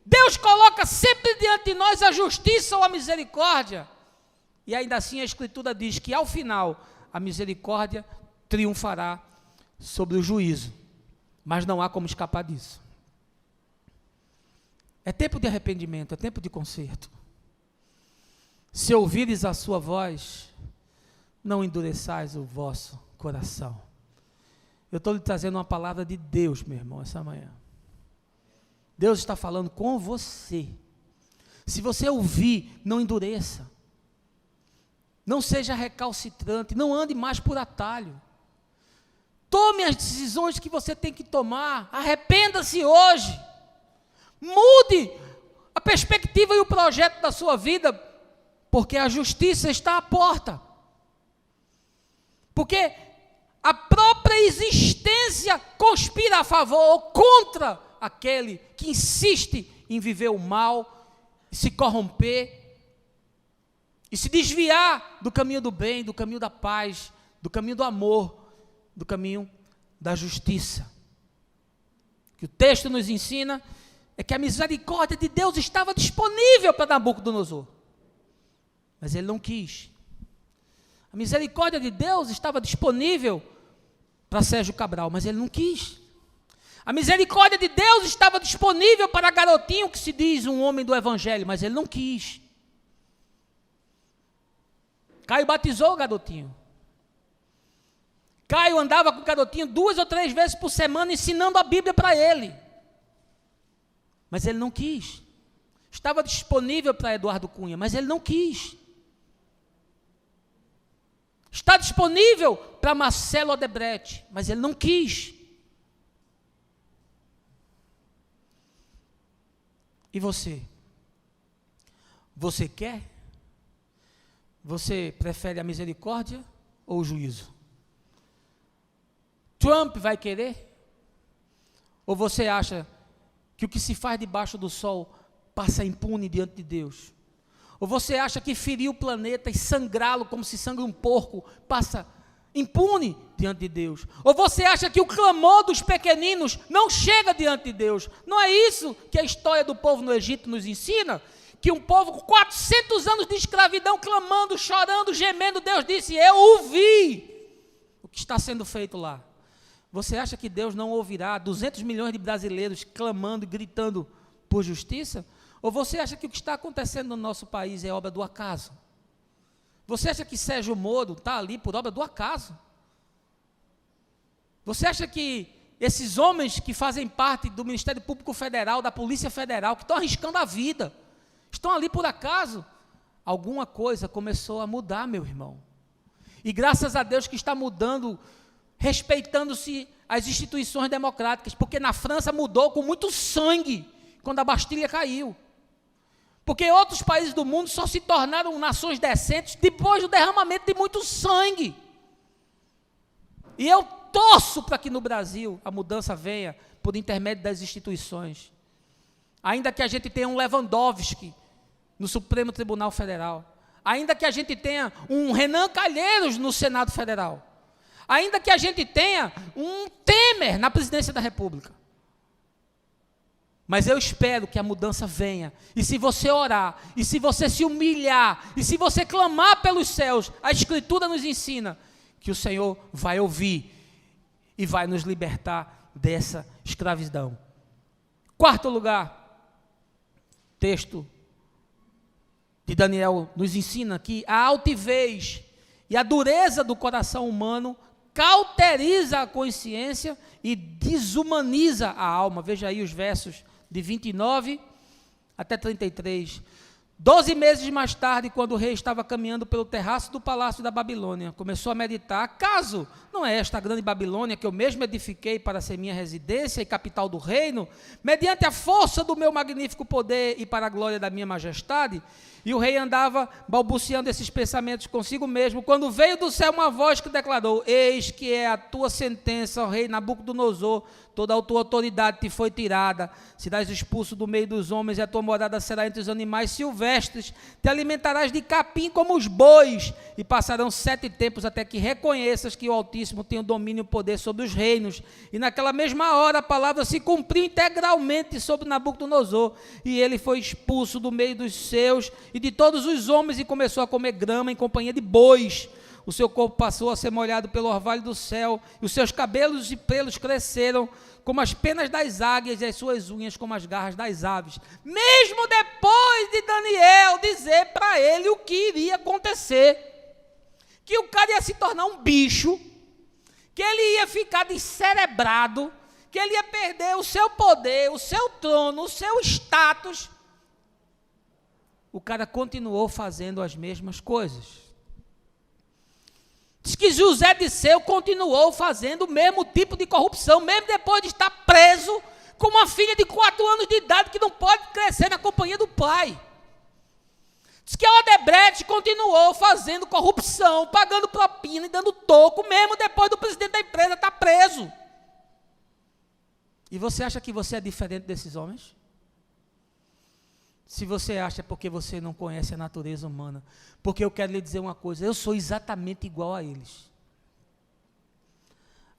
[SPEAKER 1] Deus coloca sempre diante de nós a justiça ou a misericórdia, e ainda assim a Escritura diz que ao final a misericórdia triunfará sobre o juízo, mas não há como escapar disso. É tempo de arrependimento, é tempo de conserto. Se ouvires a sua voz, não endureçais o vosso coração. Eu estou lhe trazendo uma palavra de Deus, meu irmão, essa manhã. Deus está falando com você. Se você ouvir, não endureça. Não seja recalcitrante, não ande mais por atalho. Tome as decisões que você tem que tomar. Arrependa-se hoje. Mude a perspectiva e o projeto da sua vida, porque a justiça está à porta. Porque a própria existência conspira a favor ou contra aquele que insiste em viver o mal, e se corromper, e se desviar do caminho do bem, do caminho da paz, do caminho do amor, do caminho da justiça. O que o texto nos ensina é que a misericórdia de Deus estava disponível para Nabucodonosor, mas ele não quis. A misericórdia de Deus estava disponível para Sérgio Cabral, mas ele não quis. A misericórdia de Deus estava disponível para garotinho que se diz um homem do evangelho, mas ele não quis. Caio batizou o garotinho. Caio andava com o garotinho 2 ou 3 vezes por semana ensinando a Bíblia para ele. Mas ele não quis. Estava disponível para Eduardo Cunha, mas ele não quis. Está disponível para Marcelo Odebrecht, mas ele não quis. E você? Você quer? Você prefere a misericórdia ou o juízo? Trump vai querer? Ou você acha que o que se faz debaixo do sol passa impune diante de Deus? Ou você acha que ferir o planeta e sangrá-lo como se sangra um porco passa impune diante de Deus? Ou você acha que o clamor dos pequeninos não chega diante de Deus? Não é isso que a história do povo no Egito nos ensina? Que um povo com 400 anos de escravidão, clamando, chorando, gemendo, Deus disse: eu ouvi o que está sendo feito lá. Você acha que Deus não ouvirá 200 milhões de brasileiros clamando e gritando por justiça? Ou você acha que o que está acontecendo no nosso país é obra do acaso? Você acha que Sérgio Moro está ali por obra do acaso? Você acha que esses homens que fazem parte do Ministério Público Federal, da Polícia Federal, que estão arriscando a vida, estão ali por acaso? Alguma coisa começou a mudar, meu irmão. E graças a Deus que está mudando, respeitando-se as instituições democráticas, porque na França mudou com muito sangue, quando a Bastilha caiu. Porque outros países do mundo só se tornaram nações decentes depois do derramamento de muito sangue. E eu torço para que no Brasil a mudança venha por intermédio das instituições. Ainda que a gente tenha um Lewandowski no Supremo Tribunal Federal, ainda que a gente tenha um Renan Calheiros no Senado Federal, ainda que a gente tenha um Temer na presidência da República. Mas eu espero que a mudança venha, e se você orar, e se você se humilhar, e se você clamar pelos céus, a Escritura nos ensina que o Senhor vai ouvir, e vai nos libertar dessa escravidão. Quarto lugar, texto de Daniel nos ensina que a altivez e a dureza do coração humano cauteriza a consciência e desumaniza a alma. Veja aí os versos de 29 até 33. 12 meses mais tarde, quando o rei estava caminhando pelo terraço do palácio da Babilônia, começou a meditar: acaso não é esta a grande Babilônia que eu mesmo edifiquei para ser minha residência e capital do reino, mediante a força do meu magnífico poder e para a glória da minha majestade? E o rei andava balbuciando esses pensamentos consigo mesmo, quando veio do céu uma voz que declarou: eis que é a tua sentença, ó rei Nabucodonosor, toda a tua autoridade te foi tirada, serás expulso do meio dos homens, e a tua morada será entre os animais silvestres, te alimentarás de capim como os bois, e passarão 7 tempos até que reconheças que o Altíssimo tem o domínio e o poder sobre os reinos. E naquela mesma hora a palavra se cumpriu integralmente sobre Nabucodonosor, e ele foi expulso do meio dos seus e de todos os homens, e começou a comer grama em companhia de bois. O seu corpo passou a ser molhado pelo orvalho do céu, e os seus cabelos e pelos cresceram como as penas das águias, e as suas unhas como as garras das aves. Mesmo depois de Daniel dizer para ele o que iria acontecer, que o cara ia se tornar um bicho, que ele ia ficar descerebrado, que ele ia perder o seu poder, o seu trono, o seu status, o cara continuou fazendo as mesmas coisas. Diz que José Disseu continuou fazendo o mesmo tipo de corrupção, mesmo depois de estar preso com uma filha de 4 anos de idade que não pode crescer na companhia do pai. Diz que a Odebrecht continuou fazendo corrupção, pagando propina e dando toco, mesmo depois do presidente da empresa estar preso. E você acha que você é diferente desses homens? Se você acha, é porque você não conhece a natureza humana. Porque eu quero lhe dizer uma coisa: eu sou exatamente igual a eles.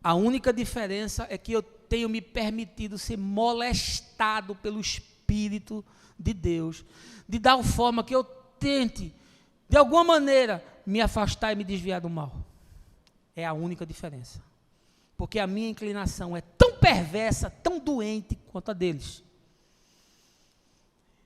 [SPEAKER 1] A única diferença é que eu tenho me permitido ser molestado pelo Espírito de Deus, de tal forma que eu tente, de alguma maneira, me afastar e me desviar do mal. É a única diferença. Porque a minha inclinação é tão perversa, tão doente quanto a deles.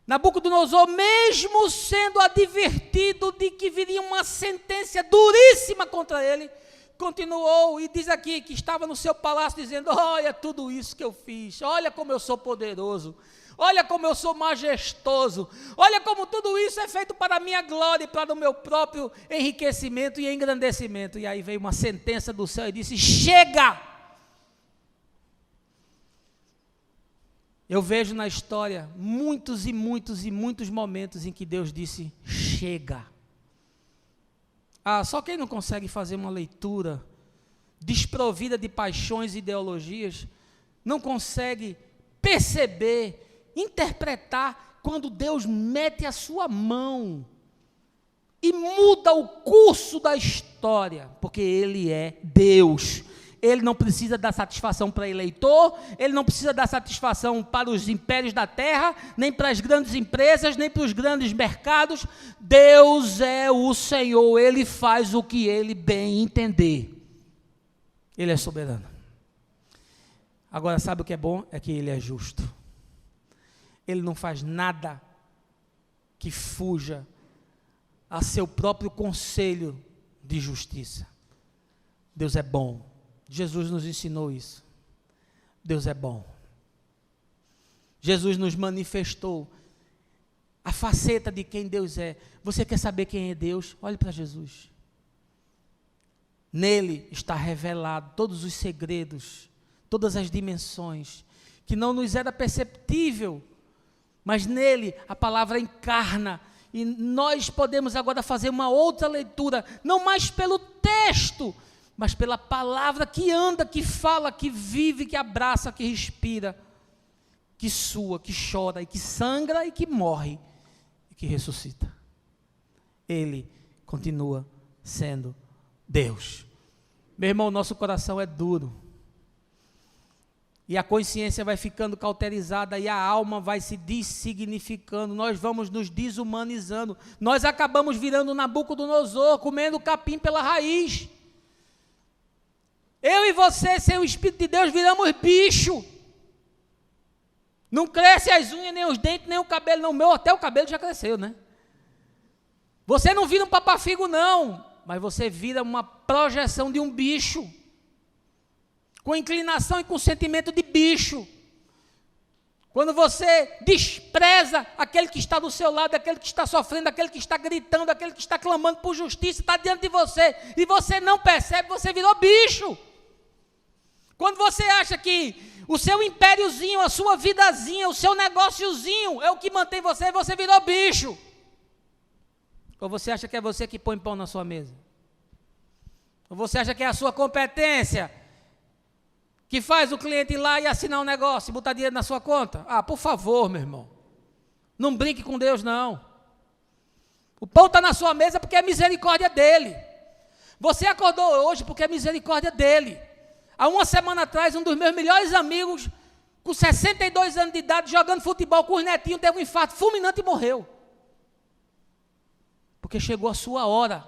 [SPEAKER 1] Nabucodonosor, mesmo sendo advertido de que viria uma sentença duríssima contra ele, continuou, e diz aqui que estava no seu palácio dizendo: olha tudo isso que eu fiz, olha como eu sou poderoso, olha como eu sou majestoso, olha como tudo isso é feito para a minha glória e para o meu próprio enriquecimento e engrandecimento. E aí veio uma sentença do céu e disse: chega! Eu vejo na história muitos e muitos e muitos momentos em que Deus disse: chega. Só quem não consegue fazer uma leitura desprovida de paixões e ideologias, não consegue perceber, interpretar, quando Deus mete a sua mão e muda o curso da história, porque Ele é Deus. Ele não precisa dar satisfação para eleitor, ele não precisa dar satisfação para os impérios da terra, nem para as grandes empresas, nem para os grandes mercados. Deus é o Senhor, Ele faz o que Ele bem entender. Ele é soberano. Agora, sabe o que é bom? É que Ele é justo. Ele não faz nada que fuja a seu próprio conselho de justiça. Deus é bom. Jesus nos ensinou isso. Deus é bom. Jesus nos manifestou a faceta de quem Deus é. Você quer saber quem é Deus? Olhe para Jesus. Nele está revelado todos os segredos, todas as dimensões, que não nos era perceptível, mas nele a palavra encarna, e nós podemos agora fazer uma outra leitura, não mais pelo texto, mas pela palavra que anda, que fala, que vive, que abraça, que respira, que sua, que chora, e que sangra, e que morre, e que ressuscita. Ele continua sendo Deus. Meu irmão, nosso coração é duro, e a consciência vai ficando cauterizada, e a alma vai se dessignificando, nós vamos nos desumanizando, nós acabamos virando Nabucodonosor, comendo capim pela raiz. Eu e você, sem o Espírito de Deus, viramos bicho. Não cresce as unhas, nem os dentes, nem o cabelo, não. O meu até o cabelo já cresceu, né? Você não vira um papafigo, não, mas você vira uma projeção de um bicho, com inclinação e com sentimento de bicho. Quando você despreza aquele que está do seu lado, aquele que está sofrendo, aquele que está gritando, aquele que está clamando por justiça, está diante de você, e você não percebe, você virou bicho. Quando você acha que o seu impériozinho, a sua vidazinha, o seu negóciozinho é o que mantém você, você virou bicho. Ou você acha que é você que põe pão na sua mesa? Ou você acha que é a sua competência que faz o cliente ir lá e assinar um negócio e botar dinheiro na sua conta? Ah, por favor, meu irmão. Não brinque com Deus, não. O pão está na sua mesa porque é misericórdia dele. Você acordou hoje porque é misericórdia dele. Há uma semana atrás, um dos meus melhores amigos, com 62 anos de idade, jogando futebol com os netinhos, teve um infarto fulminante e morreu. Porque chegou a sua hora.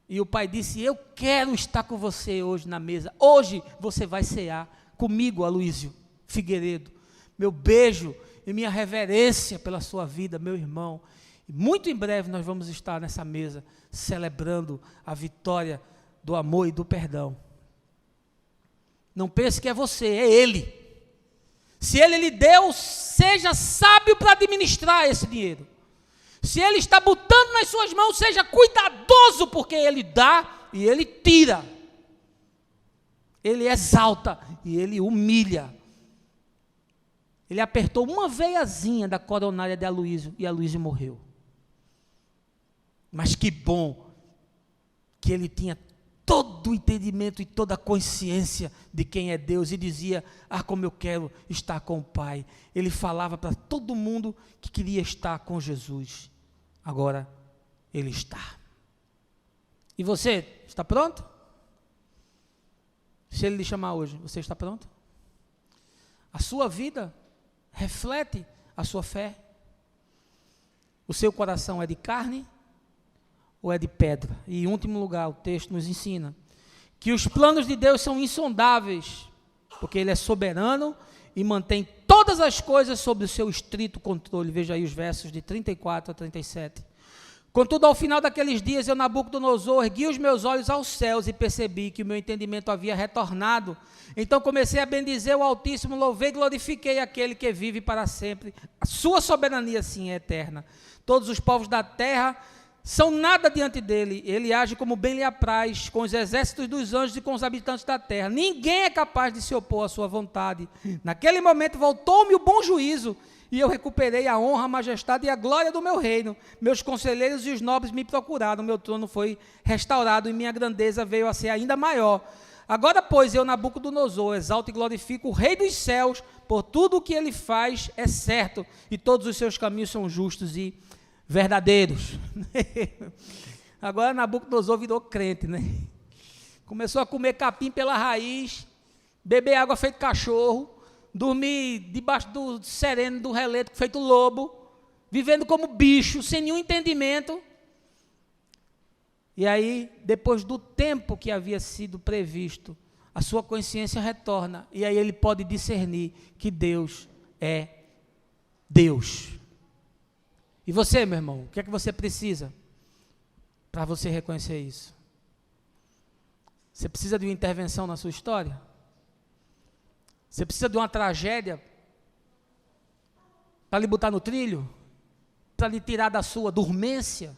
[SPEAKER 1] E o pai disse, eu quero estar com você hoje na mesa. Hoje você vai cear comigo, Aloísio Figueiredo. Meu beijo e minha reverência pela sua vida, meu irmão. E muito em breve nós vamos estar nessa mesa, celebrando a vitória do amor e do perdão. Não pense que é você, é ele. Se ele lhe deu, seja sábio para administrar esse dinheiro. Se ele está botando nas suas mãos, seja cuidadoso, porque ele dá e ele tira. Ele exalta e ele humilha. Ele apertou uma veiazinha da coronária de Aloísio e Aloísio morreu. Mas que bom que ele tinha todo o entendimento e toda a consciência de quem é Deus, e dizia, como eu quero estar com o Pai. Ele falava para todo mundo que queria estar com Jesus. Agora, ele está. E você, está pronto? Se ele lhe chamar hoje, você está pronto? A sua vida reflete a sua fé? O seu coração é de carne ou é de pedra? E em último lugar, o texto nos ensina que os planos de Deus são insondáveis, porque Ele é soberano e mantém todas as coisas sob o seu estrito controle. Veja aí os versos de 34 a 37. Contudo, ao final daqueles dias, eu, Nabucodonosor, ergui os meus olhos aos céus e percebi que o meu entendimento havia retornado. Então comecei a bendizer o Altíssimo, louvei e glorifiquei aquele que vive para sempre. A sua soberania, sim, é eterna. Todos os povos da terra são nada diante dele. Ele age como bem lhe apraz, com os exércitos dos anjos e com os habitantes da terra. Ninguém é capaz de se opor à sua vontade. Naquele momento voltou-me o bom juízo, e eu recuperei a honra, a majestade e a glória do meu reino. Meus conselheiros e os nobres me procuraram, meu trono foi restaurado e minha grandeza veio a ser ainda maior. Agora, pois, eu, Nabucodonosor, exalto e glorifico o Rei dos céus, por tudo o que ele faz é certo, e todos os seus caminhos são justos e verdadeiros. Agora Nabucodonosor virou crente, né? Começou a comer capim pela raiz, beber água feito cachorro, dormir debaixo do sereno, do relento, feito lobo, vivendo como bicho, sem nenhum entendimento. E aí, depois do tempo que havia sido previsto, a sua consciência retorna, e aí ele pode discernir que Deus é Deus. E você, meu irmão, o que é que você precisa para você reconhecer isso? Você precisa de uma intervenção na sua história? Você precisa de uma tragédia para lhe botar no trilho? Para lhe tirar da sua dormência?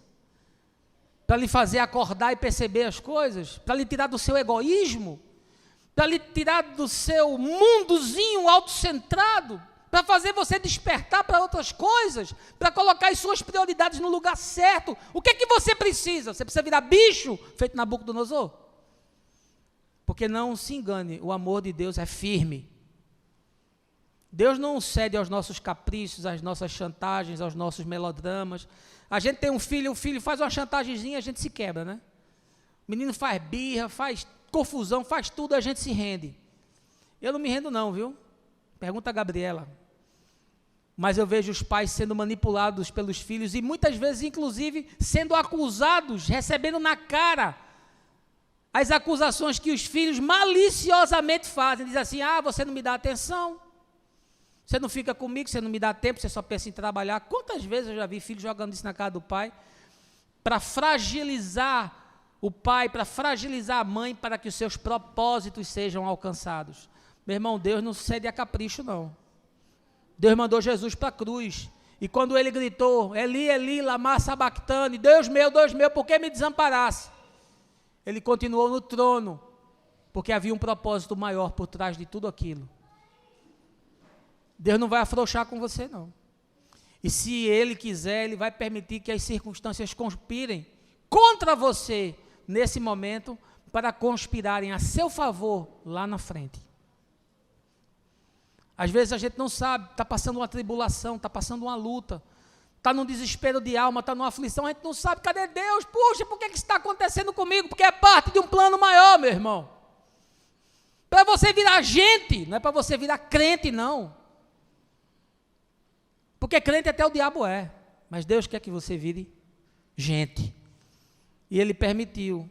[SPEAKER 1] Para lhe fazer acordar e perceber as coisas? Para lhe tirar do seu egoísmo? Para lhe tirar do seu mundozinho autocentrado? Para fazer você despertar para outras coisas? Para colocar as suas prioridades no lugar certo? O que é que você precisa? Você precisa virar bicho, feito Nabucodonosor? Porque não se engane, o amor de Deus é firme. Deus não cede aos nossos caprichos, às nossas chantagens, aos nossos melodramas. A gente tem um filho, o filho faz uma chantagemzinha, a gente se quebra, né? O menino faz birra, faz confusão, faz tudo, a gente se rende. Eu não me rendo não, viu? Pergunta a Gabriela. Mas eu vejo os pais sendo manipulados pelos filhos e muitas vezes, inclusive, sendo acusados, recebendo na cara as acusações que os filhos maliciosamente fazem. Diz assim, você não me dá atenção. Você não fica comigo, você não me dá tempo, você só pensa em trabalhar. Quantas vezes eu já vi filho jogando isso na casa do pai, para fragilizar o pai, para fragilizar a mãe, para que os seus propósitos sejam alcançados. Meu irmão, Deus não cede a capricho, não. Deus mandou Jesus para a cruz, e quando ele gritou, Eli, Eli, lama sabactane, Deus meu, por que me desamparasse? Ele continuou no trono, porque havia um propósito maior por trás de tudo aquilo. Deus não vai afrouxar com você, não. E se Ele quiser, Ele vai permitir que as circunstâncias conspirem contra você, nesse momento, para conspirarem a seu favor lá na frente. Às vezes a gente não sabe, está passando uma tribulação, está passando uma luta, está num desespero de alma, está numa aflição, a gente não sabe, cadê Deus? Puxa, por que isso está acontecendo comigo? Porque é parte de um plano maior, meu irmão. Para você virar gente, não é para você virar crente, não. Porque crente até o diabo é, mas Deus quer que você vire gente. E Ele permitiu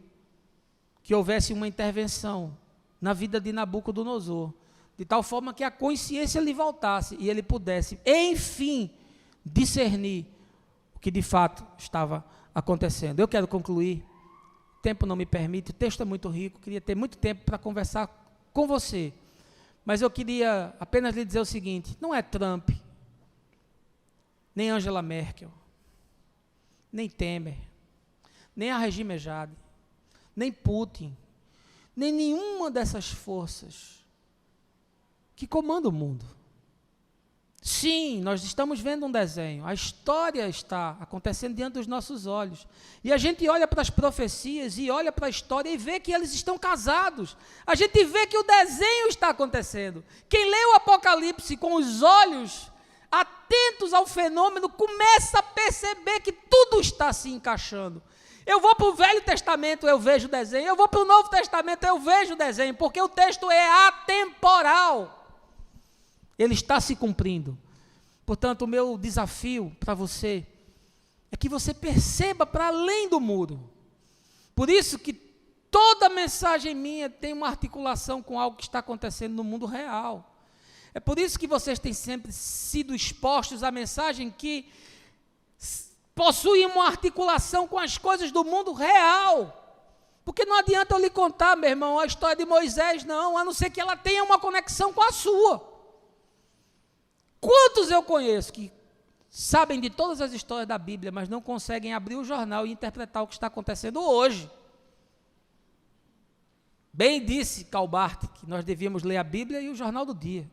[SPEAKER 1] que houvesse uma intervenção na vida de Nabucodonosor, de tal forma que a consciência lhe voltasse e ele pudesse, enfim, discernir o que de fato estava acontecendo. Eu quero concluir, o tempo não me permite, o texto é muito rico, queria ter muito tempo para conversar com você, mas eu queria apenas lhe dizer o seguinte: não é Trump, nem Angela Merkel, nem Temer, nem a Regina Jade, nem Putin, nem nenhuma dessas forças que comanda o mundo. Sim, nós estamos vendo um desenho, a história está acontecendo diante dos nossos olhos, e a gente olha para as profecias, e olha para a história, e vê que eles estão casados, a gente vê que o desenho está acontecendo. Quem lê o Apocalipse com os olhos atentos ao fenômeno, começa a perceber que tudo está se encaixando. Eu vou para o Velho Testamento, eu vejo o desenho, eu vou para o Novo Testamento, eu vejo o desenho, porque o texto é atemporal. Ele está se cumprindo. Portanto, o meu desafio para você é que você perceba para além do muro. Por isso que toda mensagem minha tem uma articulação com algo que está acontecendo no mundo real. É por isso que vocês têm sempre sido expostos à mensagem que possui uma articulação com as coisas do mundo real. Porque não adianta eu lhe contar, meu irmão, a história de Moisés, não, a não ser que ela tenha uma conexão com a sua. Quantos eu conheço que sabem de todas as histórias da Bíblia, mas não conseguem abrir o jornal e interpretar o que está acontecendo hoje? Bem disse Karl Barth que nós devíamos ler a Bíblia e o jornal do dia.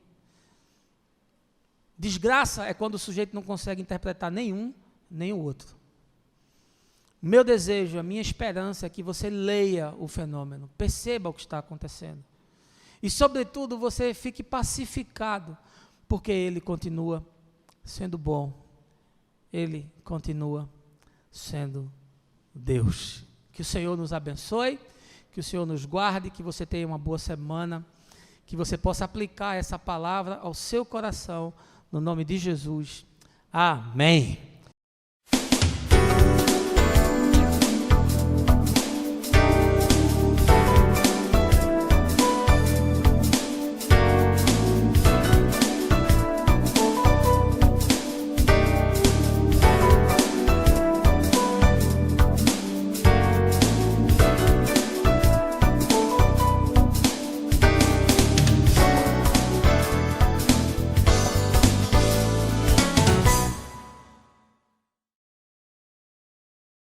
[SPEAKER 1] Desgraça é quando o sujeito não consegue interpretar nenhum, nem o outro. O meu desejo, a minha esperança é que você leia o fenômeno, perceba o que está acontecendo. E, sobretudo, você fique pacificado, porque Ele continua sendo bom, Ele continua sendo Deus. Que o Senhor nos abençoe, que o Senhor nos guarde, que você tenha uma boa semana, que você possa aplicar essa palavra ao seu coração, no nome de Jesus. Amém.